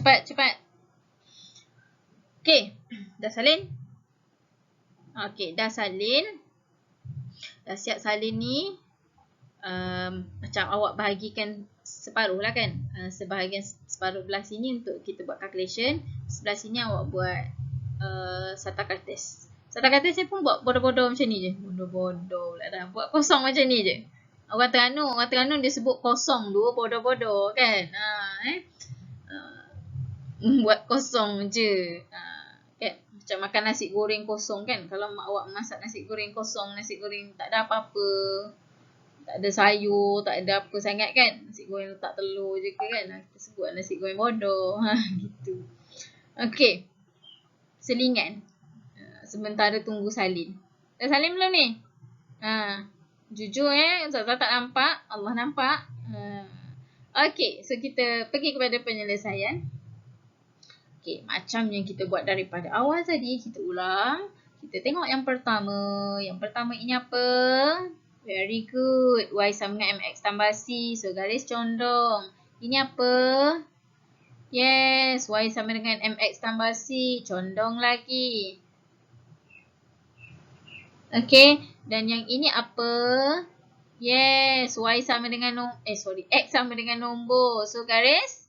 Okay, dah salin? Okay, dah salin. Dah siap salin ni. Macam awak bahagikan separuh lah kan. Separuh belah sini untuk kita buat calculation. Sebelah sini awak buat satakartes. Satakartes saya pun buat bodoh-bodoh macam ni je. Bodoh-bodoh pula dah. Buat kosong macam ni je. Orang Terengganu dia sebut kosong dua bodoh-bodoh kan. Buat kosong je. Kan? Macam makan nasi goreng kosong kan. Kalau awak masak nasi goreng kosong, nasi goreng tak ada apa-apa. Tak ada sayur, tak ada apa sangat kan. Nasi goreng letak telur je ke kan. Kita sebut nasi goreng bodoh. Gitu. Okay. Selingan. Sementara tunggu salin. Dah salin belum ni? Jujur Ustazah tak nampak. Allah nampak. Okay. So kita pergi kepada penyelesaian. Okay. Macam yang kita buat daripada awal tadi. Kita ulang. Kita tengok yang pertama. Yang pertama ini apa? Very good. Y sama dengan MX tambah C. So, garis condong. Ini apa? Yes. Y sama dengan MX tambah C. Condong lagi. Okay. Dan yang ini apa? Yes, Y sama dengan X sama dengan nombor. So garis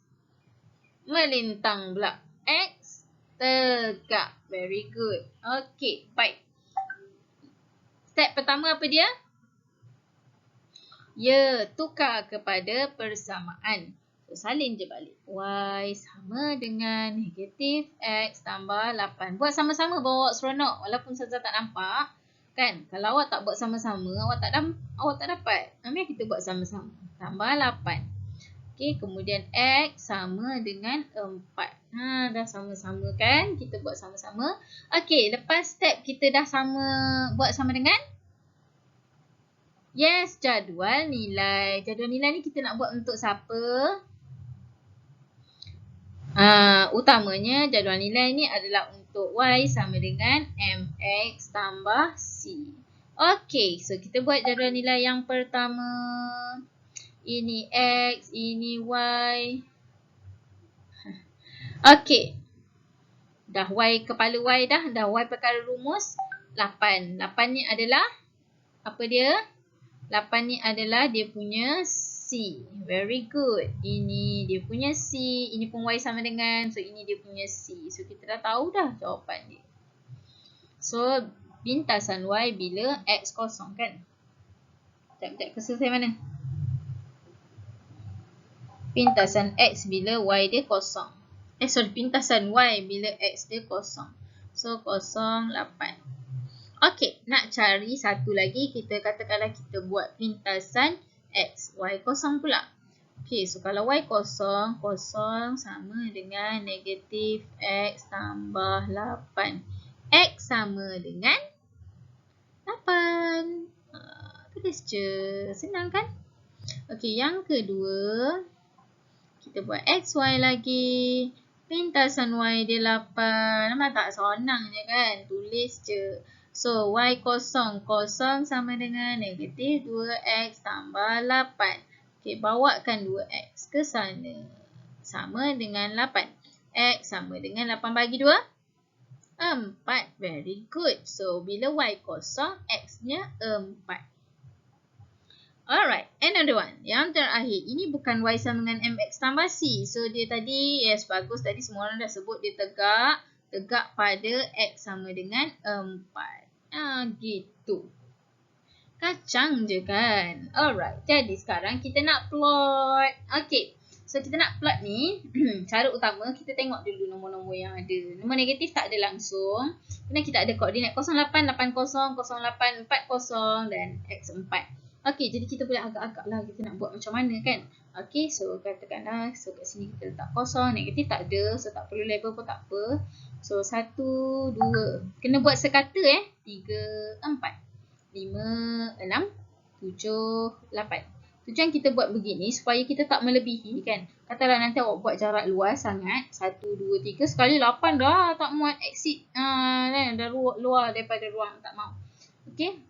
melintang pula. X tegak. Very good. Okay, baik. Step pertama apa dia? Ya, tukar kepada persamaan. So, salin je balik. Y sama dengan negatif X tambah 8. Buat sama-sama bawa seronok. Walaupun Ustazah tak nampak. Kan? Kalau awak tak buat sama-sama, awak tak dapat. Ambil kita buat sama-sama. Tambah 8. Okey, kemudian X sama dengan 4. Dah sama-sama kan? Kita buat sama-sama. Okey, lepas step kita dah buat sama dengan? Yes, jadual nilai. Jadual nilai ni kita nak buat untuk siapa? Utamanya jadual nilai ni adalah untuk Y sama dengan MX tambah C. Okey, so kita buat jadual nilai yang pertama. Ini X, ini Y. Okey. Dah Y, kepala Y dah. Dah Y perkara rumus. 8. 8 ni adalah, apa dia? 8 ni adalah dia punya C. Very good. Ini dia punya C. Ini pun Y sama dengan. So, ini dia punya C. So, kita dah tahu dah jawapan dia. So, bintasan Y bila X kosong kan? Sekejap, cursor saya mana? Bintasan X bila Y dia kosong. Bintasan Y bila X dia kosong. So, 0, 8. Okey, nak cari satu lagi. Kita katakanlah kita buat pintasan X. Y kosong pula. Okey, so kalau Y kosong, kosong sama dengan negatif X tambah 8. X sama dengan 8. Tulis je. Senang kan? Okey, yang kedua. Kita buat XY lagi. Pintasan Y dia 8. Nampak tak senang je kan? Tulis je. So, Y kosong. Kosong sama dengan negatif 2X tambah 8. Okey, bawakan 2X ke sana. Sama dengan 8. X sama dengan 8 bagi 2. 4. Very good. So, bila Y kosong, X-nya 4. Alright, another one. Yang terakhir, ini bukan Y sama dengan MX tambah C. So, dia tadi, yes, bagus. Tadi semua orang dah sebut dia tegak. Tegak pada X sama dengan 4. Gitu. Kacang je kan? Alright, jadi sekarang kita nak plot. Okay, so kita nak plot ni. Cara utama, kita tengok dulu nombor-nombor yang ada. Nombor negatif tak ada langsung. Kemudian kita ada koordinat 08, 80, 08, 40 dan X4. Okay, jadi kita boleh agak-agak lah kita nak buat macam mana kan? Okay, so katakanlah, so kat sini kita letak kosong, negatif tak ada, so tak perlu label pun tak apa. So, 1, 2. Kena buat sekata 3, 4, 5, 6, 7, 8. Tujuan kita buat begini supaya kita tak melebihi kan. Katalah nanti awak buat jarak luas sangat. 1, 2, 3. Sekali 8 dah tak muat exit. Dah luar daripada ruang. Tak mau. Okay.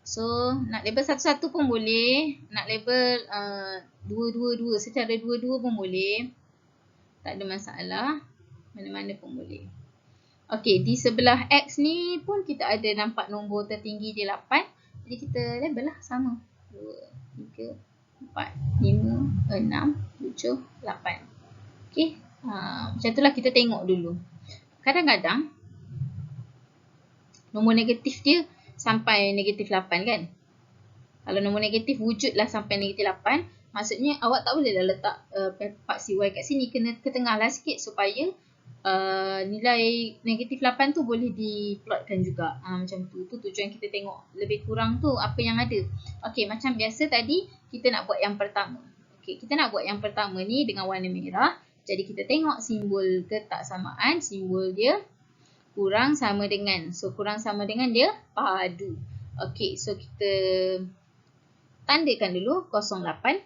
So, nak label satu-satu pun boleh. Nak label 2, 2, 2. Secara 2, 2 pun boleh. Tak ada masalah. Mana-mana pun boleh. Okey, di sebelah X ni pun kita ada nampak nombor tertinggi dia 8. Jadi kita label lah sama. 2, 3, 4, 5, 6, 7, 8. Okey, macam itulah kita tengok dulu. Kadang-kadang nombor negatif dia sampai negatif 8 kan. Kalau nombor negatif wujudlah sampai negatif 8, maksudnya awak tak boleh dah letak part CY kat sini. Kena ke tengah lah sikit supaya nilai negatif 8 tu boleh diplotkan juga. Macam tu. Itu tujuan kita tengok lebih kurang tu apa yang ada. Okey, macam biasa tadi kita nak buat yang pertama. Okey, kita nak buat yang pertama ni dengan warna merah. Jadi kita tengok simbol ketaksamaan. Simbol dia kurang sama dengan. So, kurang sama dengan dia padu. Okey, so kita tandakan dulu 08.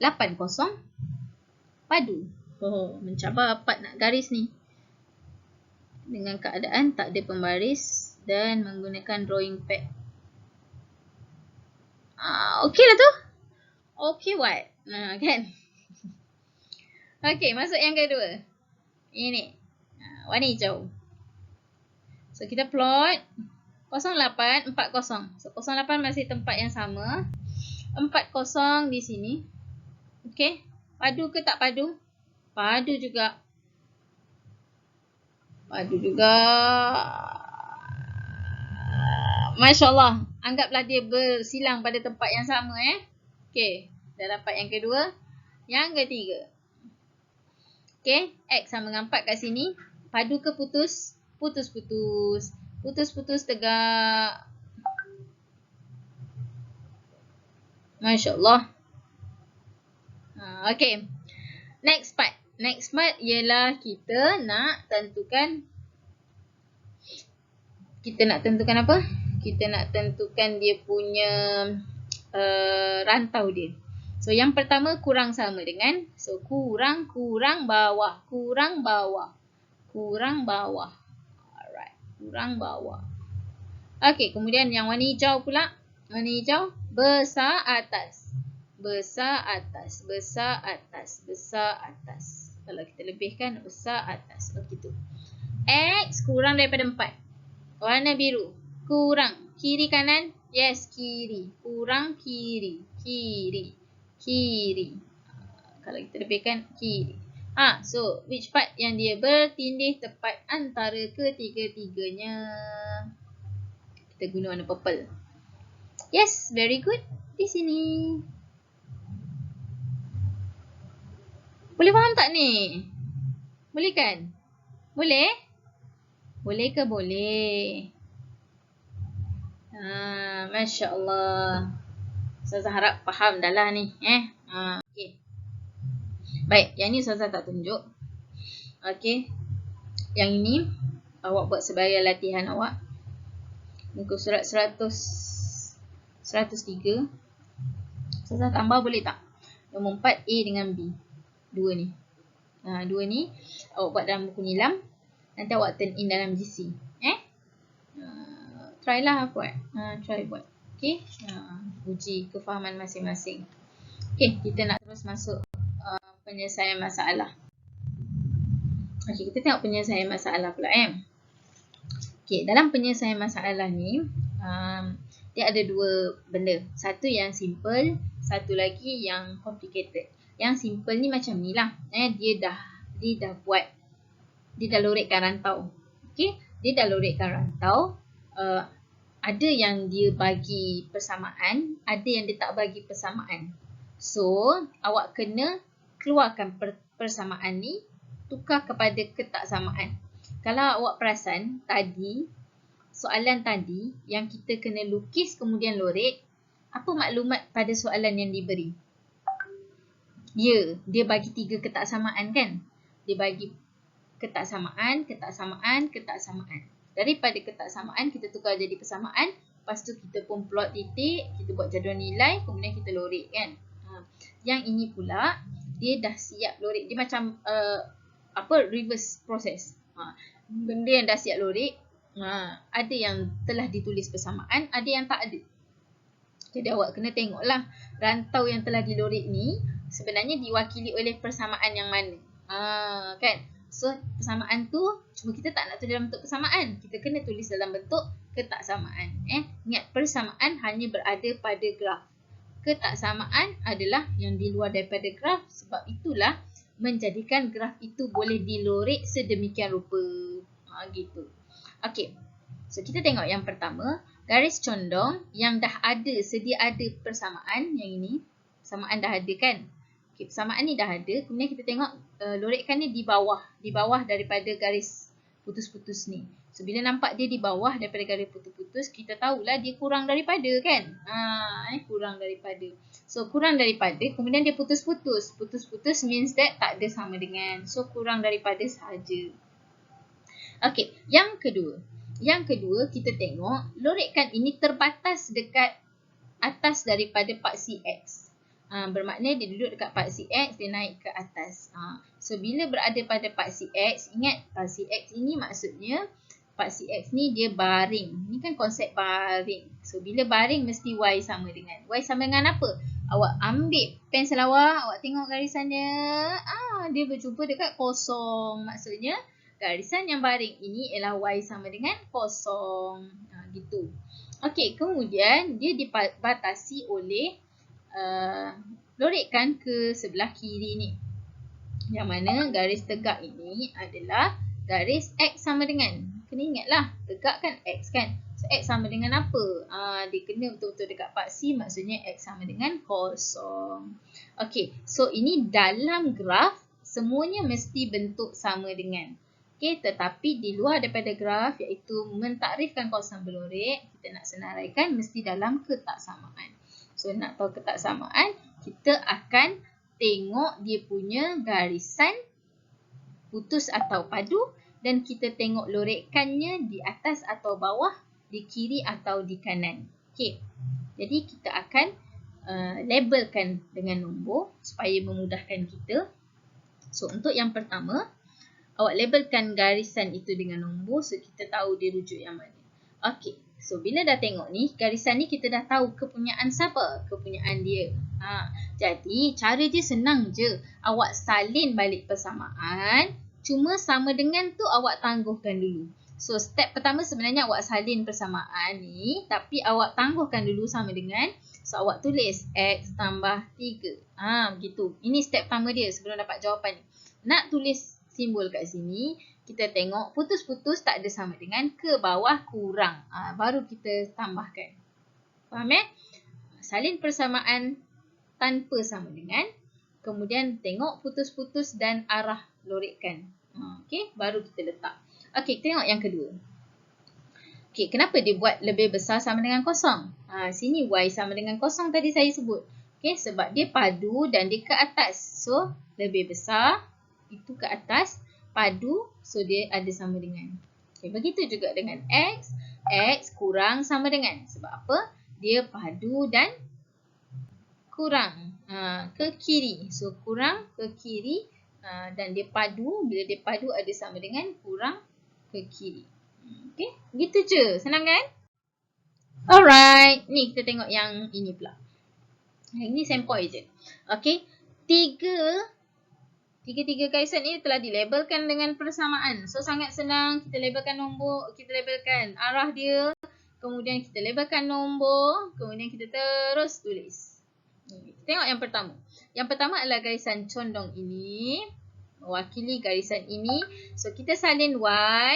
80 padu. Mencabar part nak garis ni. Dengan keadaan tak ada pembaris dan menggunakan drawing pad. Okey lah tu. Okey what? Kan? Okey, masuk yang kedua. Ini. Warna hijau. So, kita plot 08, 40. So 08 masih tempat yang sama. 40 di sini. Okey. Padu ke tak padu? Padu juga. Padu juga. Masya Allah. Anggaplah dia bersilang pada tempat yang sama. Okey. Dah dapat yang kedua. Yang ketiga. Okey. X sama dengan 4 kat sini. Padu ke putus? Putus-putus. Putus-putus tegak. Masya Allah. Okey. Next part. Next part ialah kita nak tentukan. Kita nak tentukan apa? Kita nak tentukan dia punya rantau dia. So yang pertama kurang sama dengan. So kurang bawah. Kurang bawah. Kurang bawah. Alright. Kurang bawah. Okey, kemudian yang warna hijau pula. Warna hijau besar atas. Besar atas. Besar atas. Besar atas. Kalau kita lebihkan besar atas. Begitu. X kurang daripada 4. Warna biru. Kurang. Kiri kanan? Yes, kiri. Kurang kiri. Kiri. Kiri. Kalau kita lebihkan kiri. So which part yang dia bertindih tepat antara ketiga-tiganya? Kita guna warna purple. Yes, very good. Di sini. Boleh faham tak ni? Boleh kan? Boleh? Boleh ke boleh? Masya Allah. Ustazah harap faham dah lah ni. Okay. Baik, yang ni Ustazah tak tunjuk. Okay. Yang ini awak buat sebagai latihan awak. Muka surat 103. Ustazah tambah boleh tak? Nombor 4 A dengan B. Dua ni. Dua ni awak buat dalam buku nilam. Nanti awak turn in dalam GC. Try lah buat. Try buat. Okay. Uji kefahaman masing-masing. Okay. Kita nak terus masuk penyelesaian masalah. Okay. Kita tengok penyelesaian masalah pula. Okay. Dalam penyelesaian masalah ni. Dia ada dua benda. Satu yang simple. Satu lagi yang complicated. Yang simple ni macam ni lah. Dia dah buat. Dia dah lorekkan rantau. Okay. Dia dah lorekkan rantau. Ada yang dia bagi persamaan, ada yang dia tak bagi persamaan. So, awak kena keluarkan persamaan ni, tukar kepada ketaksamaan. Kalau awak perasan, tadi, soalan tadi, yang kita kena lukis kemudian lorek, apa maklumat pada soalan yang diberi? Dia bagi 3 ketaksamaan kan? Dia bagi ketaksamaan. Daripada ketaksamaan, kita tukar jadi persamaan. Lepas tu kita pun plot titik, kita buat jadual nilai, kemudian kita lorek kan. Yang ini pula, dia dah siap lorek. Dia macam reverse process. Benda yang dah siap lorek, ada yang telah ditulis persamaan, ada yang tak ada. Jadi awak kena tengoklah rantau yang telah dilorek ni sebenarnya diwakili oleh persamaan yang mana. Kan? So, persamaan tu cuma kita tak nak tulis dalam bentuk persamaan. Kita kena tulis dalam bentuk ketaksamaan. Ingat, persamaan hanya berada pada graf. Ketaksamaan adalah yang di luar daripada graf. Sebab itulah menjadikan graf itu boleh dilorek sedemikian rupa. Gitu. Okey. So, kita tengok yang pertama. Garis condong yang dah ada, sedia ada persamaan. Yang ini. Persamaan dah ada kan? Okay, persamaan ni dah ada. Kemudian kita tengok lorekkan ni di bawah. Di bawah daripada garis putus-putus ni. So, bila nampak dia di bawah daripada garis putus-putus, kita tahulah dia kurang daripada kan? Kurang daripada. So, kurang daripada. Kemudian dia putus-putus. Putus-putus means that tak ada sama dengan. So, kurang daripada sahaja. Okay, yang kedua. Yang kedua, kita tengok lorekkan ini terbatas dekat atas daripada paksi X. Bermakna dia duduk dekat paksi X, dia naik ke atas. So, bila berada pada paksi X, ingat paksi X ini maksudnya paksi X ni dia baring. Ni kan konsep baring. So, bila baring mesti Y sama dengan. Y sama dengan apa? Awak ambil pensel awak tengok garisannya. Dia berjumpa dekat kosong. Maksudnya, garisan yang baring ini ialah Y sama dengan kosong. gitu. Okey, kemudian dia dibatasi oleh lorekkan ke sebelah kiri ni. Yang mana garis tegak ini adalah garis X sama dengan. Kena ingatlah, tegak kan X kan. So, X sama dengan apa? Dia kena betul-betul dekat part C, maksudnya X sama dengan kosong. Okey, so ini dalam graf, semuanya mesti bentuk sama dengan. Okey, tetapi di luar daripada graf, iaitu mentakrifkan kawasan berlorek, kita nak senaraikan mesti dalam ketaksamaan. So, nak tahu ketaksamaan, kita akan tengok dia punya garisan putus atau padu dan kita tengok lorekkannya di atas atau bawah, di kiri atau di kanan. Okey. Jadi kita akan labelkan dengan nombor supaya memudahkan kita. So untuk yang pertama, awak labelkan garisan itu dengan nombor so kita tahu dia rujuk yang mana. Okey. So bila dah tengok ni, garisan ni kita dah tahu kepunyaan siapa? Kepunyaan dia. Jadi cara dia senang je. Awak salin balik persamaan. Cuma sama dengan tu awak tangguhkan dulu. So step pertama sebenarnya awak salin persamaan ni. Tapi awak tangguhkan dulu sama dengan. So awak tulis X tambah 3. Begitu. Ini step pertama dia sebelum dapat jawapan ni. Nak tulis simbol kat sini. Kita tengok putus-putus tak ada sama dengan, ke bawah kurang. Baru kita tambahkan. Faham Salin persamaan tanpa sama dengan. Kemudian tengok putus-putus dan arah lorekkan. Okey, baru kita letak. Okey, tengok yang kedua. Okey, kenapa dia buat lebih besar sama dengan kosong? Sini Y sama dengan kosong tadi saya sebut. Okey, sebab dia padu dan dia ke atas. So, lebih besar. Itu ke atas. Padu, so dia ada sama dengan. Okay, begitu juga dengan X. X kurang sama dengan. Sebab apa? Dia padu dan kurang ke kiri. So kurang ke kiri dan dia padu. Bila dia padu ada sama dengan kurang ke kiri. Okay, begitu je. Senang kan? Alright, ni kita tengok yang ini pula. Ini sempoi je. Okay, Tiga-tiga garisan ini telah dilabelkan dengan persamaan. So, sangat senang. Kita labelkan nombor, kita labelkan arah dia. Kemudian kita labelkan nombor. Kemudian kita terus tulis. Tengok yang pertama. Yang pertama adalah garisan condong ini. Mewakili garisan ini. So, kita salin Y.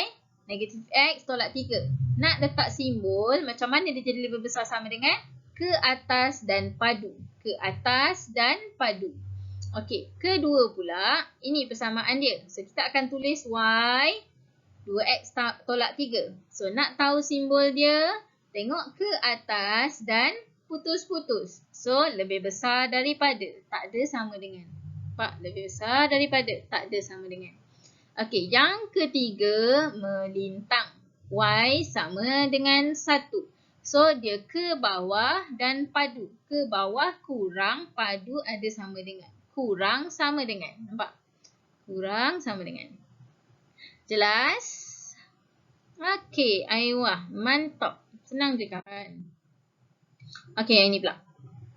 Negatif X tolak 3. Nak letak simbol. Macam mana dia jadi lebih besar sama dengan? Ke atas dan padu. Ke atas dan padu. Okey, kedua pula, ini persamaan dia. So, kita akan tulis Y, 2X tolak 3. So, nak tahu simbol dia, tengok ke atas dan putus-putus. So, lebih besar daripada, tak ada sama dengan. Nampak? Lebih besar daripada, tak ada sama dengan. Okey, yang ketiga, melintang. Y sama dengan 1. So, dia ke bawah dan padu. Ke bawah kurang, padu ada sama dengan. Kurang sama dengan. Nampak? Kurang sama dengan. Jelas? Okey, ayuh. Mantap. Senang je kan? Okey, yang ini pula.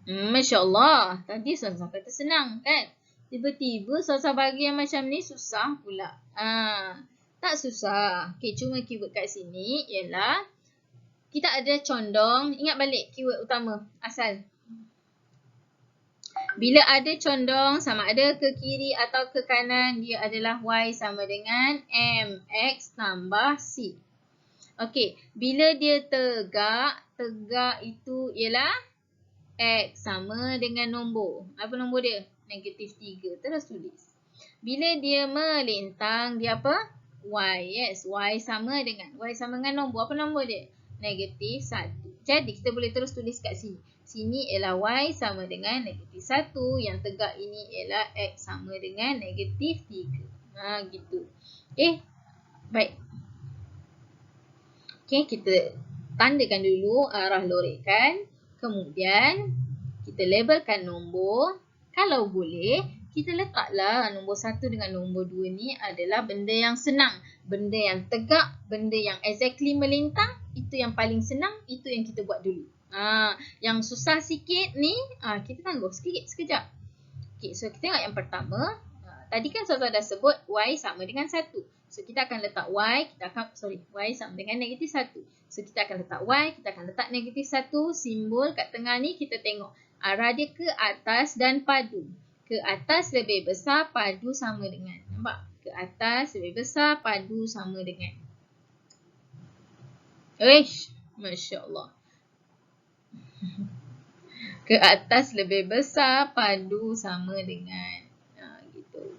Masya Allah. Tadi Ustazah kata senang kan? Tiba-tiba Ustazah bagi yang macam ni susah pula. Tak susah. Okey, cuma keyword kat sini ialah kita ada condong. Ingat balik keyword utama. Asal. Bila ada condong sama ada ke kiri atau ke kanan, dia adalah Y sama dengan MX tambah C. Okey, bila dia tegak, tegak itu ialah X sama dengan nombor. Apa nombor dia? Negatif 3. Terus tulis. Bila dia melintang, dia apa? Y. Yes, Y sama dengan. Y sama dengan nombor. Apa nombor dia? Negatif 1. Jadi, kita boleh terus tulis kat sini. Sini ialah Y sama dengan negatif 1. Yang tegak ini ialah X sama dengan negatif 3. Gitu. Okay. Baik. Okay, kita tandakan dulu arah lorekkan. Kemudian, kita labelkan nombor. Kalau boleh, kita letaklah nombor 1 dengan nombor 2 ni adalah benda yang senang. Benda yang tegak, benda yang exactly melintang. Itu yang paling senang. Itu yang kita buat dulu. Yang susah sikit ni, kita tangguh sekejap. Okay, so kita tengok yang pertama. Tadi kan Ustazah dah sebut Y sama dengan 1. So kita akan letak y, y sama dengan negatif 1. So kita akan letak y, kita akan letak negatif 1. Simbol kat tengah ni kita tengok arah dia ke atas dan padu. Ke atas lebih besar, padu sama dengan. Nampak? Ke atas lebih besar, padu sama dengan. Masya Allah. Ke atas lebih besar, padu sama dengan. Gitu.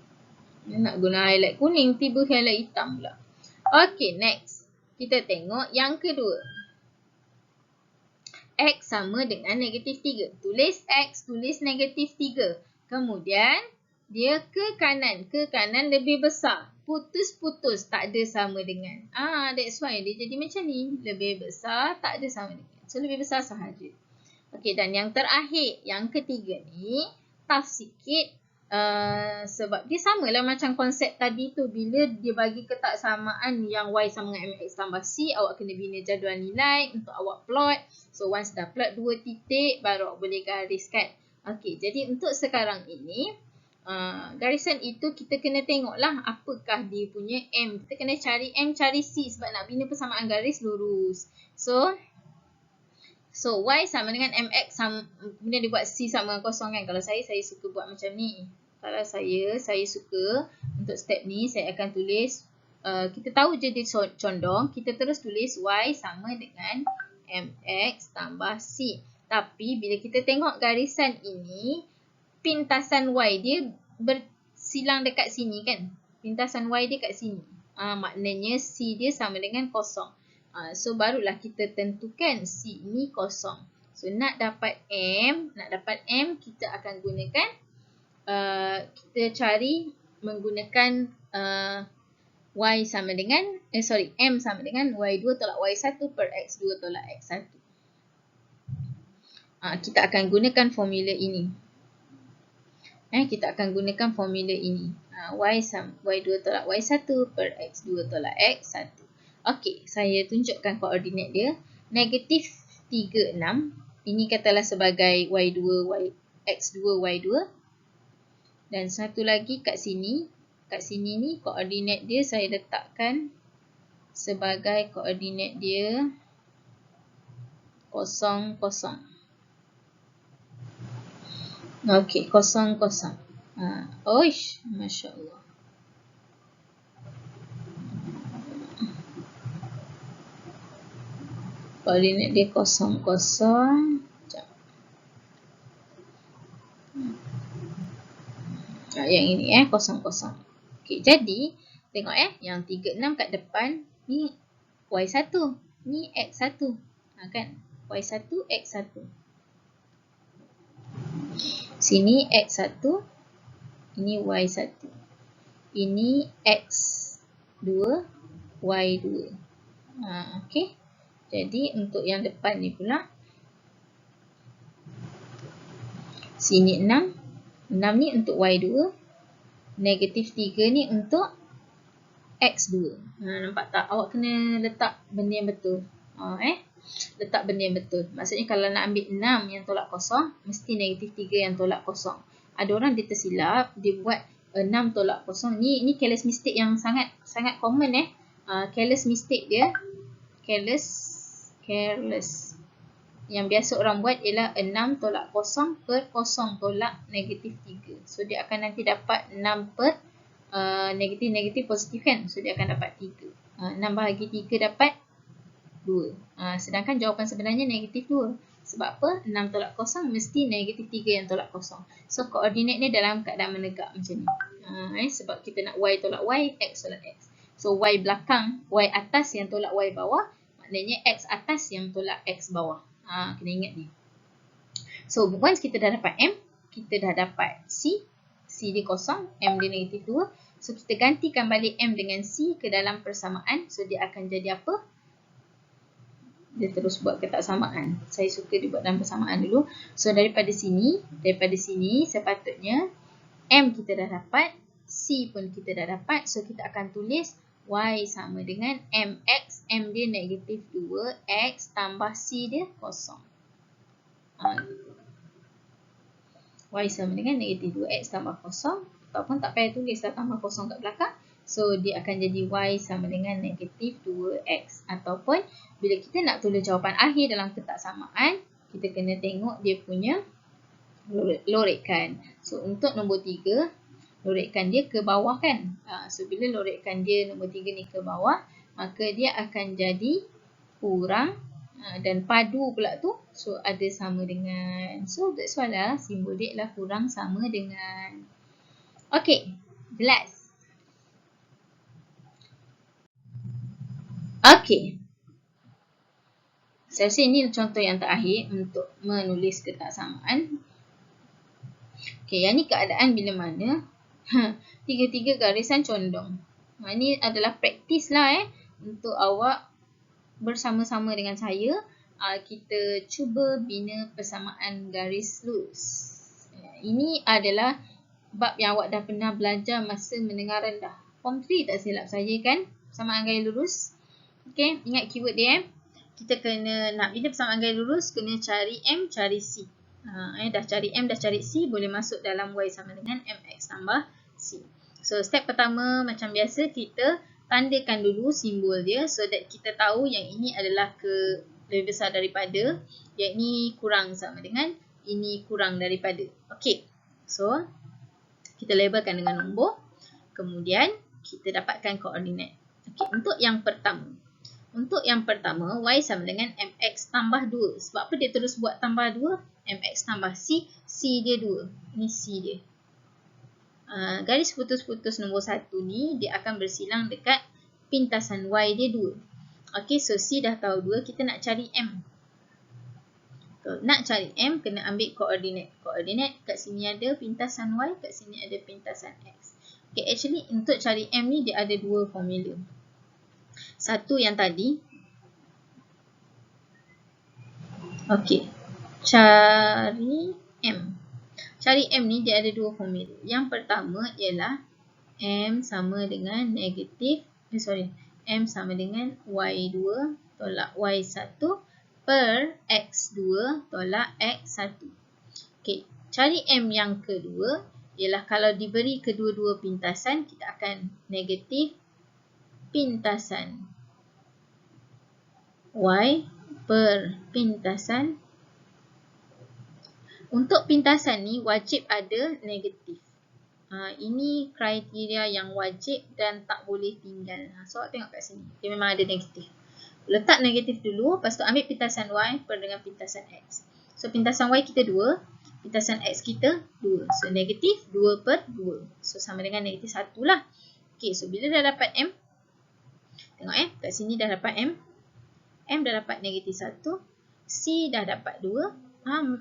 Nak guna highlight kuning, tiba highlight hitam pula. Okay, next. Kita tengok yang kedua. X sama dengan negatif 3. Tulis X, tulis negatif 3. Kemudian, dia ke kanan. Ke kanan lebih besar. Putus-putus, tak ada sama dengan. That's why dia jadi macam ni. Lebih besar, tak ada sama dengan. So, lebih besar sahaja. Okay, dan yang terakhir, yang ketiga ni, tough sikit. Sebab dia samalah macam konsep tadi tu. Bila dia bagi ketaksamaan yang y sama dengan mx tambah c, awak kena bina jadual nilai untuk awak plot. So once dah plot 2 titik, baru awak boleh gariskan. Okay, jadi untuk sekarang ini, garisan itu kita kena tengoklah apakah dia punya m. Kita kena cari m, cari c sebab nak bina persamaan garis lurus. So y sama dengan mx, kemudian dia buat c sama dengan kosong kan. Kalau saya suka buat macam ni. Kalau saya suka untuk step ni, saya akan tulis, kita tahu je dia condong, kita terus tulis y sama dengan mx tambah c. Tapi bila kita tengok garisan ini, pintasan y dia bersilang dekat sini kan. Pintasan y dia kat sini. Maknanya c dia sama dengan kosong. So barulah kita tentukan c ni kosong. So nak dapat m, kita akan gunakan, kita cari menggunakan y sama dengan, m sama dengan y2 tolak y1 per x2 tolak x1. Kita akan gunakan formula ini. Y2 tolak y1 per x2 tolak x1. Okey, saya tunjukkan koordinat dia. Negatif 36. Ini katalah sebagai y2, x2, y2. Dan satu lagi kat sini. Kat sini ni koordinat dia saya letakkan sebagai koordinat dia 0, 0. Okey, 0, 0. Masya Allah. Koordinat dia 0, 0. Yang ini 0, 0. Okey, jadi tengok yang 36 kat depan ni y1, ni x1. Kan? Y1, x1. Sini x1, ini y1. Ini x2, y2. Okey. Jadi untuk yang depan ni pula, sini 6. 6 ni untuk y2. Negatif 3 ni untuk x2. Nampak tak? Awak kena letak benda yang betul. Letak benda yang betul. Maksudnya kalau nak ambil 6 yang tolak kosong, mesti negatif 3 yang tolak kosong. Ada orang dia tersilap, dia buat 6 tolak kosong. Ni careless mistake yang sangat common careless mistake dia. Careless. Yang biasa orang buat ialah 6 tolak kosong per kosong tolak negatif 3. So dia akan nanti dapat 6 per negatif positif kan. So dia akan dapat 3. 6 bahagi 3 dapat 2. Sedangkan jawapan sebenarnya negatif 2. Sebab apa? 6 tolak kosong mesti negatif 3 yang tolak kosong. So koordinat ni dalam keadaan menegak macam ni. Sebab kita nak y tolak y, x tolak x. So y belakang, y atas yang tolak y bawah. Maknanya x atas yang tolak x bawah. Kena ingat ni. So once kita dah dapat m, kita dah dapat c. C dia kosong, m dia negatif 2. So kita gantikan balik m dengan c ke dalam persamaan. So dia akan jadi apa? Dia terus buat ketaksamaan. Saya suka dia buat dalam persamaan dulu. So daripada sini sepatutnya m kita dah dapat, c pun kita dah dapat. So kita akan tulis y sama dengan mx, m dia negatif 2, x tambah c dia kosong. Y sama dengan negatif 2x tambah kosong. Ataupun tak payah tulis dah tambah kosong kat belakang. So, dia akan jadi Y sama dengan negatif 2X. Ataupun, bila kita nak tulis jawapan akhir dalam kotak samaan, kita kena tengok dia punya lorekkan. So, untuk nombor 3, lorekkan dia ke bawah kan. So, bila lorekkan dia nombor 3 ni ke bawah, maka dia akan jadi kurang dan padu pula tu. So, ada sama dengan. So, that's why lah simbol dia adalah kurang sama dengan. Okay, jelas. Okay. Saya rasa ini contoh yang terakhir untuk menulis kotak samaan. Okay, yang ni keadaan bila mana tiga-tiga garisan condong. Ini adalah praktis lah untuk awak bersama-sama dengan saya. Kita cuba bina persamaan garis lurus. Ini adalah bab yang awak dah pernah belajar masa menengah rendah. Form 3 tak silap saya kan? Persamaan garis lurus. Okay, ingat keyword dia Kita kena nak bina persamaan garis lurus, kena cari M, cari C. Dah cari M, dah cari C, boleh masuk dalam Y sama dengan MX tambah C. So, step pertama macam biasa, kita tandakan dulu simbol dia so that kita tahu yang ini adalah lebih besar daripada, yang ini kurang sama dengan, ini kurang daripada. Okay, so kita labelkan dengan nombor, kemudian kita dapatkan koordinat. Okay, untuk yang pertama. Untuk yang pertama, Y sama dengan MX tambah 2. Sebab apa dia terus buat tambah 2? MX tambah C, C dia 2. Ini C dia. Garis putus-putus nombor 1 ni, dia akan bersilang dekat pintasan Y dia 2. Okay, so C dah tahu 2, kita nak cari M. So, nak cari M, kena ambil koordinat. Koordinat kat sini ada pintasan Y, kat sini ada pintasan X. Okay, actually untuk cari M ni, dia ada dua formula. Satu yang tadi. Okey. Cari M. Cari M ni dia ada dua formula. Yang pertama ialah M sama dengan negatif. M sama dengan Y2 tolak Y1 per X2 tolak X1. Okey. Cari M yang kedua ialah kalau diberi kedua-dua pintasan, kita akan negatif pintasan Y per pintasan. Untuk pintasan ni wajib ada negatif. Ini kriteria yang wajib dan tak boleh tinggal. So, awak tengok kat sini. Dia memang ada negatif. Letak negatif dulu, lepas tu ambil pintasan Y per dengan pintasan X. So, pintasan Y kita 2, pintasan X kita 2. So, negatif 2 per 2. So, sama dengan negatif 1 lah. Okay, so bila dah dapat M, tengok kat sini dah dapat M. M dah dapat negatif 1. C dah dapat 2.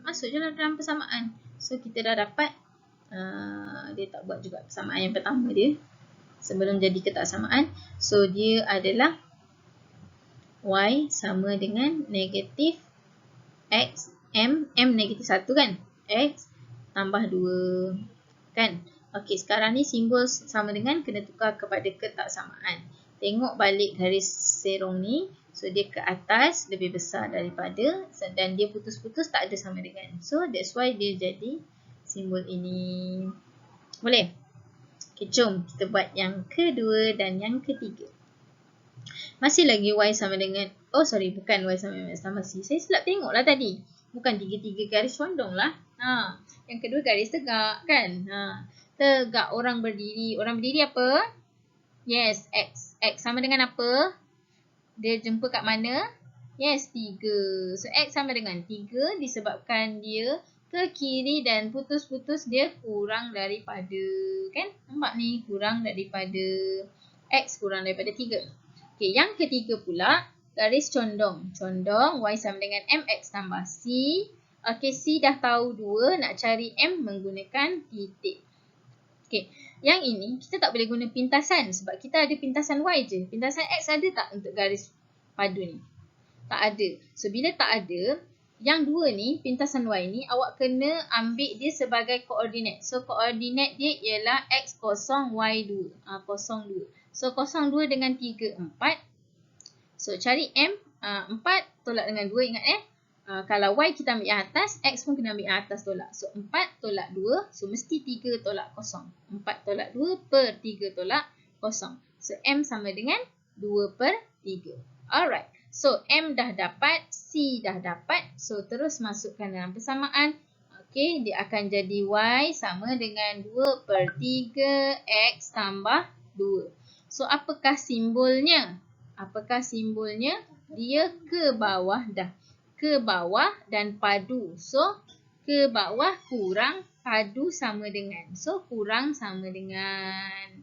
Masuk je lah dalam persamaan. So, kita dah dapat, dia tak buat juga persamaan yang pertama dia sebelum jadi kotak samaan. So, dia adalah Y sama dengan negatif X, M negatif 1 kan? X tambah 2 kan? Okey, sekarang ni simbol sama dengan kena tukar kepada kotak samaan. Tengok balik garis serong ni. So, dia ke atas lebih besar daripada dan dia putus-putus tak ada sama dengan. So, that's why dia jadi simbol ini. Boleh? Okay, jom kita buat yang kedua dan yang ketiga. Masih lagi Y sama dengan, bukan Y sama dengan X tambah C. Saya silap tengok lah tadi. Bukan tiga-tiga garis condong lah. Yang kedua garis tegak kan? Tegak orang berdiri. Orang berdiri apa? Yes, X. X sama dengan apa? Dia jumpa kat mana? Yes, 3. So, X sama dengan 3 disebabkan dia ke kiri dan putus-putus dia kurang daripada, kan? Nampak ni, kurang daripada X kurang daripada 3. Okey, yang ketiga pula, garis condong. Condong, Y sama dengan MX tambah C. Okey, C dah tahu 2, nak cari M menggunakan titik. Okey, yang ini kita tak boleh guna pintasan sebab kita ada pintasan Y je. Pintasan X ada tak untuk garis padu ni? Tak ada. So, bila tak ada, yang dua ni, pintasan Y ni, awak kena ambil dia sebagai koordinat. So, koordinat dia ialah X0, Y2. 02. So, 02 dengan 3, 4. So, cari M, 4 tolak dengan 2, ingat kalau Y kita ambil yang atas, X pun kena ambil yang atas tolak. So, 4 tolak 2. So, mesti 3 tolak 0. 4 tolak 2 per 3 tolak kosong. So, M sama dengan 2/3. Alright. So, M dah dapat, C dah dapat. So, terus masukkan dalam persamaan. Okey, dia akan jadi Y sama dengan 2/3 X tambah 2. So, apakah simbolnya? Apakah simbolnya? Dia ke bawah dah. Ke bawah dan padu. So, ke bawah kurang padu sama dengan. So, kurang sama dengan.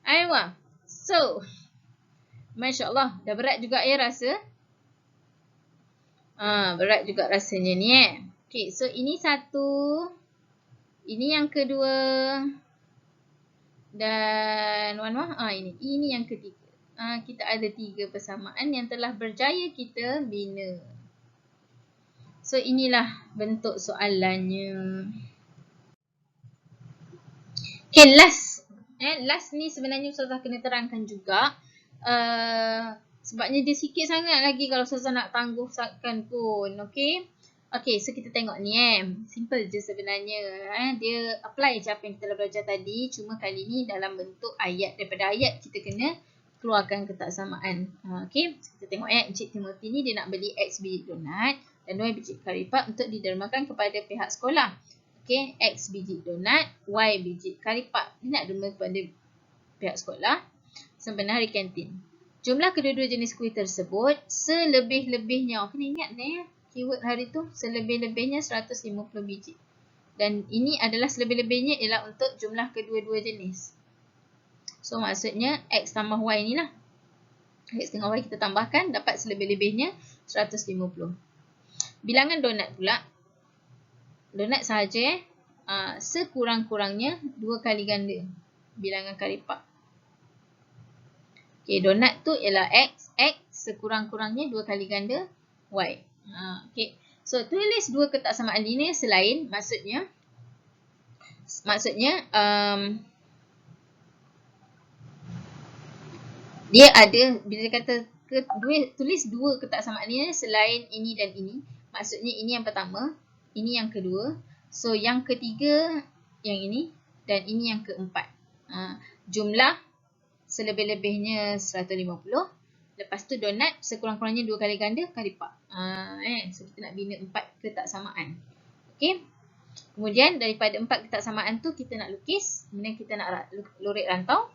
Aywa. So, Masya Allah. Dah berat juga ya rasa? Berat juga rasanya ni Okay, so ini satu. Ini yang kedua. Dan ini yang ketiga. Kita ada 3 persamaan yang telah berjaya kita bina. So, inilah bentuk soalannya. Okay, last. Last ni sebenarnya Ustazah kena terangkan juga. Sebabnya dia sikit sangat lagi kalau Ustazah nak tangguhkan pun. Okay. Okay, so kita tengok ni simple je sebenarnya. Dia apply je apa yang kita dah belajar tadi. Cuma kali ni dalam bentuk ayat. Daripada ayat kita kena keluarkan ketaksamaan. Okay, so kita tengok Encik Timothy ni dia nak beli X biji donat dan Y biji karipap untuk didermakan kepada pihak sekolah. Okay, X biji donat, Y biji karipap. Dia nak derma kepada pihak sekolah sempena hari kantin. Jumlah kedua-dua jenis kuih tersebut selebih-lebihnya. Kena ingat ni keyword hari tu. Selebih-lebihnya 150 biji. Dan ini adalah selebih-lebihnya ialah untuk jumlah kedua-dua jenis. So maksudnya X tambah Y ni lah. X dengan Y kita tambahkan dapat selebih-lebihnya 150. Bilangan donat pula. Donat sahaja sekurang-kurangnya 2 kali ganda bilangan karipap. Okay, donat tu ialah X. X sekurang-kurangnya 2 kali ganda Y. Okay. So, tulis 2 ketaksamaan linear selain maksudnya dia ada, bila dia kata tulis 2 ketaksamaan linear selain ini dan ini. Maksudnya ini yang pertama, ini yang kedua. So, yang ketiga yang ini dan ini yang keempat. Jumlah selebih-lebihnya 150. Lepas tu donat sekurang-kurangnya 2 kali ganda karipap. So, kita nak bina 4 ketaksamaan. Okay. Kemudian daripada 4 ketaksamaan tu kita nak lukis. Kemudian kita nak lorek rantau.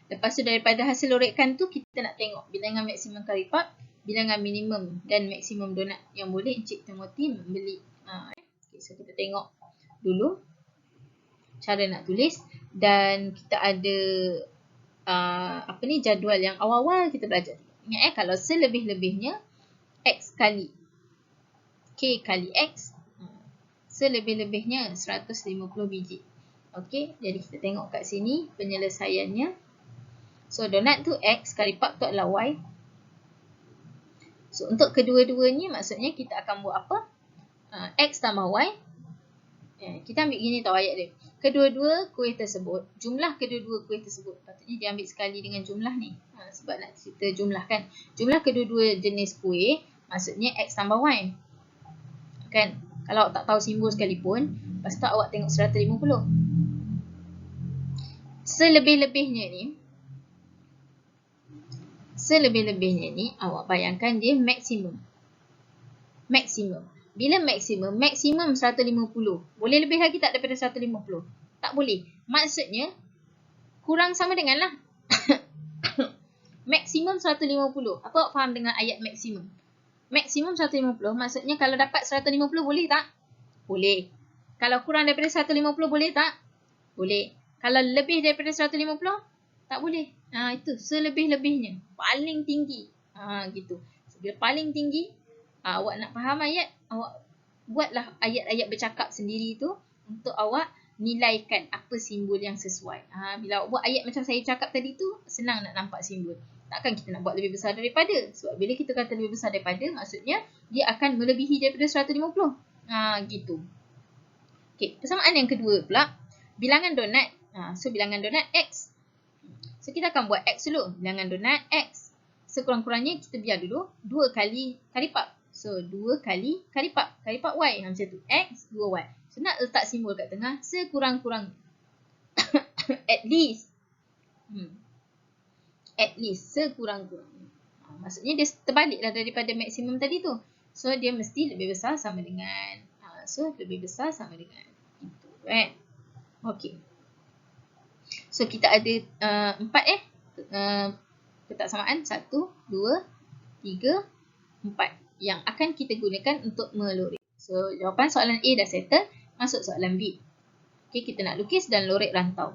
Lepas tu daripada hasil lorekan tu kita nak tengok bilangan maksimum karipap, bilangan minimum dan maksimum donat yang boleh Encik Timothy membeli. Okay, so kita tengok dulu cara nak tulis dan kita ada jadual yang awal-awal kita belajar. Ingat kalau selebih-lebihnya X kali K kali X, selebih-lebihnya 150 biji. Okey, jadi kita tengok kat sini penyelesaiannya. So, donat tu X, karipap tu adalah Y. So, untuk kedua-duanya maksudnya kita akan buat apa? X tambah Y. Kita ambil gini tau ayat dia. Kedua-dua kuih tersebut, jumlah kedua-dua kuih tersebut. Patutnya dia ambil sekali dengan jumlah ni. Sebab nak cerita jumlah kan. Jumlah kedua-dua jenis kuih, maksudnya X tambah Y. Kan? Kalau awak tak tahu simbol sekalipun, lepas tu awak tengok 150. Selebih-lebihnya ni awak bayangkan dia maksimum. Bila maksimum 150. Boleh lebih lagi tak daripada 150? Tak boleh. Maksudnya kurang sama dengan lah. Maksimum 150. Apa awak faham dengan ayat maksimum? Maksimum 150 maksudnya kalau dapat 150 boleh tak? Boleh. Kalau kurang daripada 150 boleh tak? Boleh. Kalau lebih daripada 150 tak boleh. Itu selebih-lebihnya. Paling tinggi. Gitu. Bila paling tinggi, awak nak faham ayat, awak buatlah ayat-ayat bercakap sendiri tu untuk awak nilaikan apa simbol yang sesuai. Bila awak buat ayat macam saya cakap tadi tu, senang nak nampak simbol. Takkan kita nak buat lebih besar daripada. Sebab bila kita kata lebih besar daripada, maksudnya dia akan melebihi daripada 150. Gitu. Okay, persamaan yang kedua pula, bilangan donat. So, bilangan donat X. So, kita akan buat X dulu. Bilangan donat X. Sekurang-kurangnya kita biar dulu 2 kali karipap. So, 2 kali karipap. Karipap Y. Macam tu. X, 2Y. So, nak letak simbol kat tengah. Sekurang-kurang. At least. At least, sekurang-kurangnya. Maksudnya dia terbaliklah daripada maksimum tadi tu. So, dia mesti lebih besar sama dengan. So, lebih besar sama dengan itu. Right? Okay. So, kita ada 4 petak samaan. 1, 2, 3, 4. Yang akan kita gunakan untuk melorek. So, jawapan soalan A dah settle. Masuk soalan B. Okay, kita nak lukis dan lorek rantau.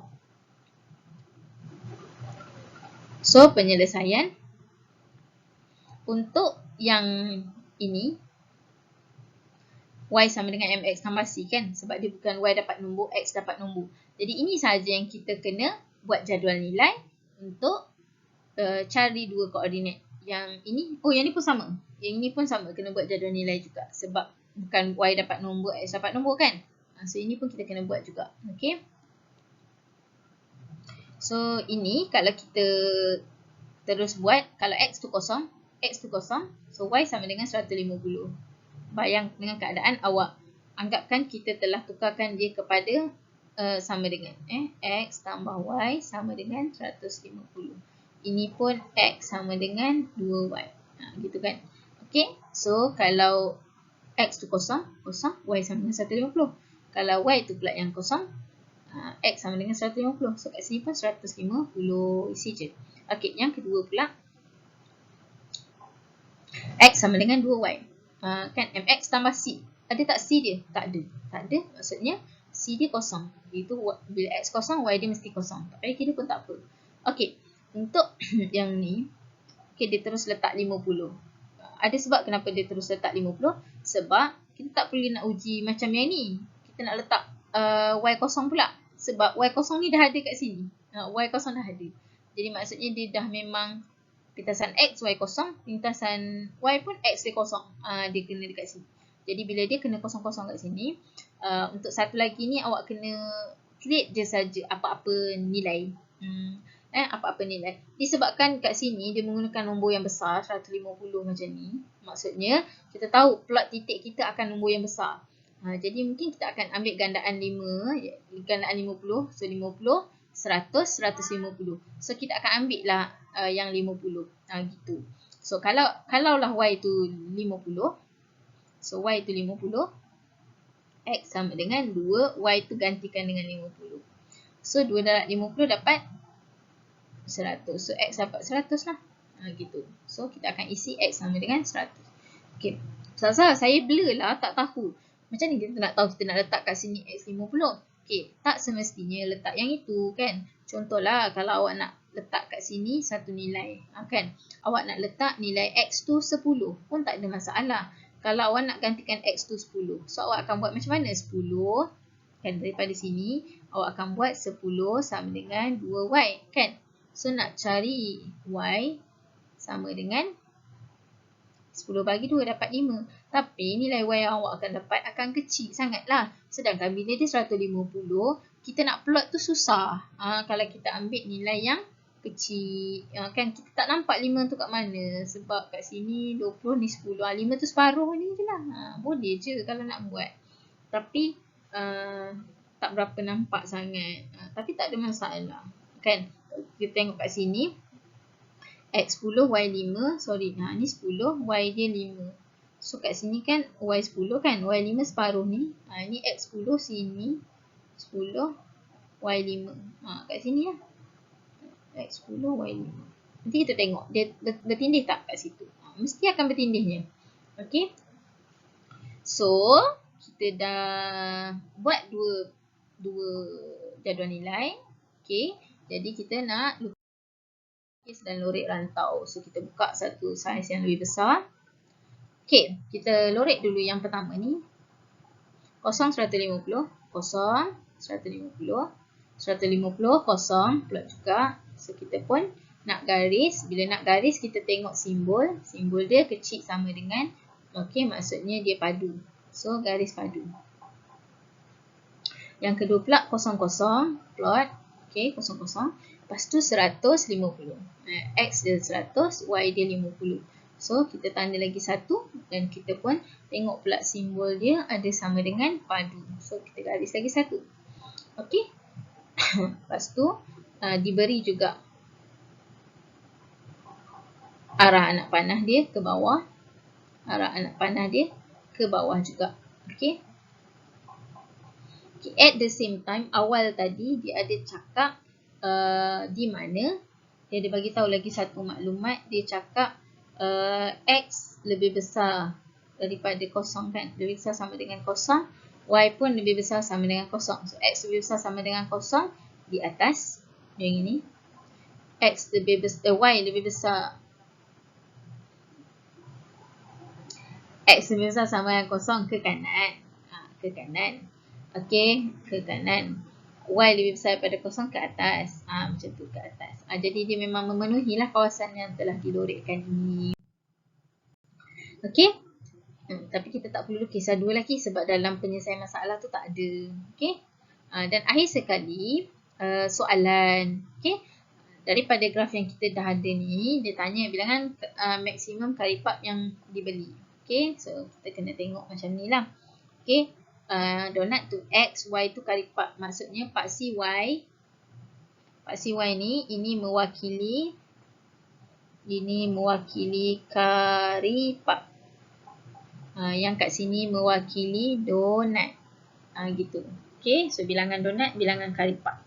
So, penyelesaian. Untuk yang ini, Y sama dengan MX tambah C kan? Sebab dia bukan Y dapat nombor, X dapat nombor. Jadi, ini sahaja yang kita kena buat jadual nilai untuk cari dua koordinat. Yang ini, yang ni pun sama. Yang ini pun sama, kena buat jadual nilai juga. Sebab bukan Y dapat nombor, X dapat nombor kan? So, ini pun kita kena buat juga. Okay? So, ini kalau kita terus buat, kalau X tu kosong, so Y sama dengan 150. Bayang dengan keadaan awak. Anggapkan kita telah tukarkan dia kepada sama dengan X tambah Y sama dengan 150. Ini pun X sama dengan 2Y. Gitu kan. Okay. So, kalau X tu kosong, Y sama dengan 150. Kalau Y tu pula yang kosong, X sama dengan 150. So, kat sini pun 150 isi je. Okey, yang kedua pula. X sama dengan 2Y. Kan MX tambah C. Ada tak C dia? Tak ada. Tak ada. Maksudnya C dia kosong. Itu bila X kosong, Y dia mesti kosong. Tak payah kira pun tak apa. Okey. Untuk yang ni. Okey, dia terus letak 50. Ada sebab kenapa dia terus letak 50. Sebab kita tak perlu nak uji macam yang ni. Kita nak letak Y kosong pula. Sebab Y kosong ni dah ada kat sini. Y kosong dah ada. Jadi maksudnya dia dah memang lintasan X, Y kosong. Lintasan Y pun X dia kosong. Dia kena dekat sini. Jadi bila dia kena kosong-kosong kat sini. Untuk satu lagi ni awak kena create je saja apa-apa nilai. Apa-apa nilai. Disebabkan kat sini dia menggunakan nombor yang besar. 150 macam ni. Maksudnya kita tahu plot titik kita akan nombor yang besar. Jadi mungkin kita akan ambil gandaan 5, gandaan 50. So 50, 100, 150. So kita akan ambil lah yang 50. Gitu. So kalaulah Y tu 50. So Y tu 50. X sama dengan 2. Y tu gantikan dengan 50. So 2 darab 50 dapat 100. So X dapat 100 lah. Gitu. So kita akan isi X sama dengan 100. Okay. Saya blur lah, tak tahu. Macam ni kita nak tahu kita nak letak kat sini X50. Okay, tak semestinya letak yang itu kan. Contohlah kalau awak nak letak kat sini satu nilai. Kan. Awak nak letak nilai X tu 10 pun tak ada masalah. Kalau awak nak gantikan X tu 10. So awak akan buat macam mana 10? Kan daripada sini awak akan buat 10 sama dengan 2Y. Kan. So nak cari Y sama dengan 10 bagi 2 dapat 5. Tapi nilai Y yang awak akan dapat akan kecil sangatlah. Sedangkan bila dia 150, kita nak plot tu susah. Kalau kita ambil nilai yang kecil. Kan kita tak nampak 5 tu kat mana. Sebab kat sini 20 ni 10. 5 tu separuh ni je lah. Boleh je kalau nak buat. Tapi tak berapa nampak sangat. Tapi tak ada masalah. Kan kita tengok kat sini. X10, Y5, sorry, ni 10, Y dia 5. So kat sini kan Y10 kan, Y5 separuh ni. Ni X10 sini, 10, Y5. Kat sini lah. X10, Y5. Nanti kita tengok, dia bertindih tak kat situ. Mesti akan bertindihnya. Okay. So, kita dah buat dua jadual nilai. Okay. Jadi kita nak dan lorek rantau. So, kita buka satu saiz yang lebih besar. Okay, kita lorek dulu yang pertama ni. 0, 150. 0, 150. 150, kosong. Plot juga. So, kita pun nak garis. Bila nak garis, kita tengok simbol. Simbol dia kecil sama dengan. Okay, maksudnya dia padu. So, garis padu. Yang kedua pula, 0, 0. Plot. Okay, 0, 0. Lepas tu 150. X dia 100, Y dia 50. So, kita tanda lagi 1 dan kita pun tengok pula simbol dia ada sama dengan padu. So, kita garis lagi 1. Okey. Lepas tu, diberi juga arah anak panah dia ke bawah. Arah anak panah dia ke bawah juga. Okay. At the same time, awal tadi dia ada cakap di mana dia ada bagi tahu lagi satu maklumat. Dia cakap X lebih besar daripada kosong kan. Lebih besar sama dengan kosong. Y pun lebih besar sama dengan kosong. So, X lebih besar sama dengan kosong di atas. Yang ini. X lebih besar, Y lebih besar. X lebih besar sama dengan kosong ke kanan. Ke kanan. Okey, ke kanan. Y lebih besar daripada kosong ke atas. Macam tu ke atas. Jadi dia memang memenuhilah kawasan yang telah dilorikkan ini. Okey. Tapi kita tak perlu lukis dua lagi sebab dalam penyelesaian masalah tu tak ada. Okey. Dan akhir sekali soalan. Okey. Daripada graf yang kita dah ada ni, dia tanya bilangan maksimum karipap yang dibeli. Okay, so kita kena tengok macam ni lah. Okay, donat tu X, Y tu karipap. Maksudnya paksi Y. Paksi Y ni, ini mewakili karipap. Yang kat sini mewakili donat. Gitu. Okay, so bilangan donat, bilangan karipap.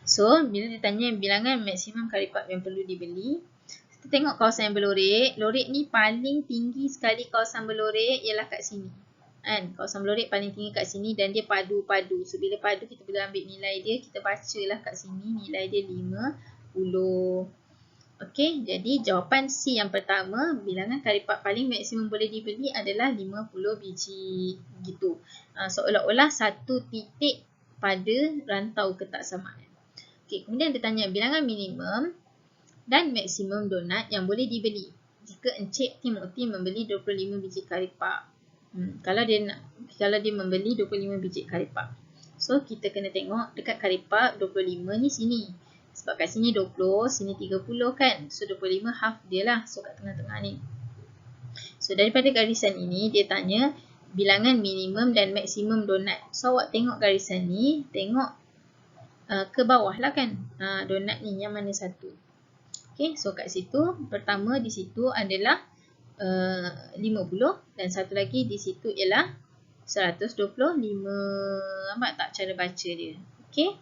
So, bila ditanya bilangan maksimum karipap yang perlu dibeli, kita tengok kawasan yang berlorik. Lorik ni paling tinggi sekali kawasan berlorik ialah kat sini. Kan? Kawasan berlorik paling tinggi kat sini dan dia padu-padu. So, bila padu kita boleh ambil nilai dia. Kita bacalah kat sini. Nilai dia 50. Okey, jadi jawapan C yang pertama, bilangan karipap paling maksimum boleh dibeli adalah 50 biji. Gitu. Seolah-olah satu titik pada rantau ketaksamaan. Okay, kemudian dia tanya bilangan minimum dan maksimum donat yang boleh dibeli jika Encik Timothy membeli 25 biji karipap. Kalau dia membeli 25 biji karipap. So, kita kena tengok dekat karipap 25 ni sini. Sebab kat sini 20, sini 30 kan. So, 25 half dia lah. So, kat tengah-tengah ni. So, daripada garisan ini, dia tanya bilangan minimum dan maksimum donat. So, awak tengok garisan ni, tengok ke bawah lah kan. Donat ni yang mana satu. Okay, so kat situ, pertama di situ adalah 50 dan satu lagi di situ ialah 125. Nampak tak cara baca dia? Okay.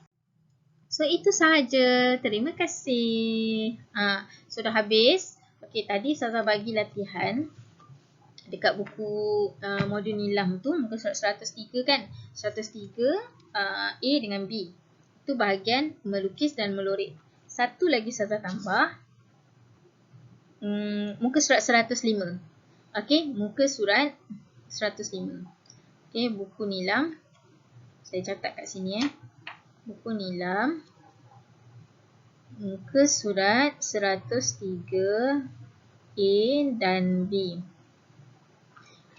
So, itu sahaja. Terima kasih. So, dah habis. Okay, tadi Ustazah bagi latihan dekat buku modul Nilam tu, muka surat 103 kan. 103 A dengan B. Itu bahagian melukis dan melorik. Satu lagi Ustazah tambah. Muka surat 105. Okey, muka surat 105. Okey, buku Nilam. Saya catat kat sini Buku Nilam. Muka surat 103 A dan B.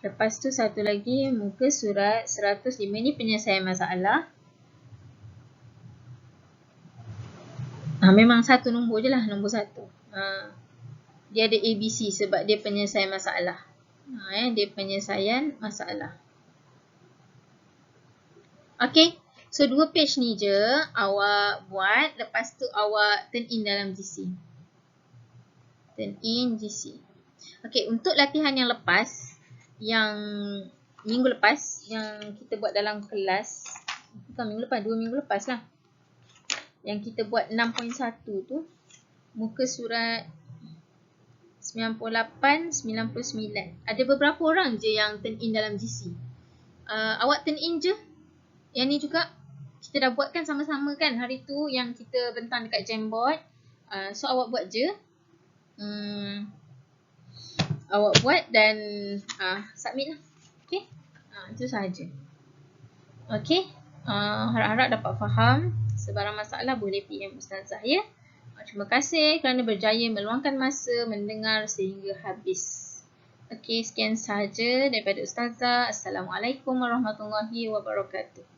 Lepas tu satu lagi muka surat 105. Ini penyelesaian masalah. Memang satu nombor je lah, nombor satu. Dia ada ABC sebab dia penyelesaian masalah. Dia penyelesaian masalah. Okay, so 2 page ni je awak buat. Lepas tu awak turn in dalam GC. Turn in GC. Okay, untuk latihan yang lepas, yang minggu lepas, yang kita buat dalam kelas. Bukan minggu lepas, 2 minggu lepas lah. Yang kita buat 6.1 tu, muka surat 98, 99. Ada beberapa orang je yang turn in dalam GC. Awak turn in je. Yang ni juga kita dah buat kan sama-sama kan hari tu yang kita bentang dekat Jamboard. So awak buat je. Awak buat dan submit lah. Okay. Itu sahaja. Okay. Harap-harap dapat faham. Sebarang masalah boleh PM Ustazah ya. Terima kasih kerana berjaya meluangkan masa mendengar sehingga habis. Okey, sekian sahaja daripada Ustazah. Assalamualaikum warahmatullahi wabarakatuh.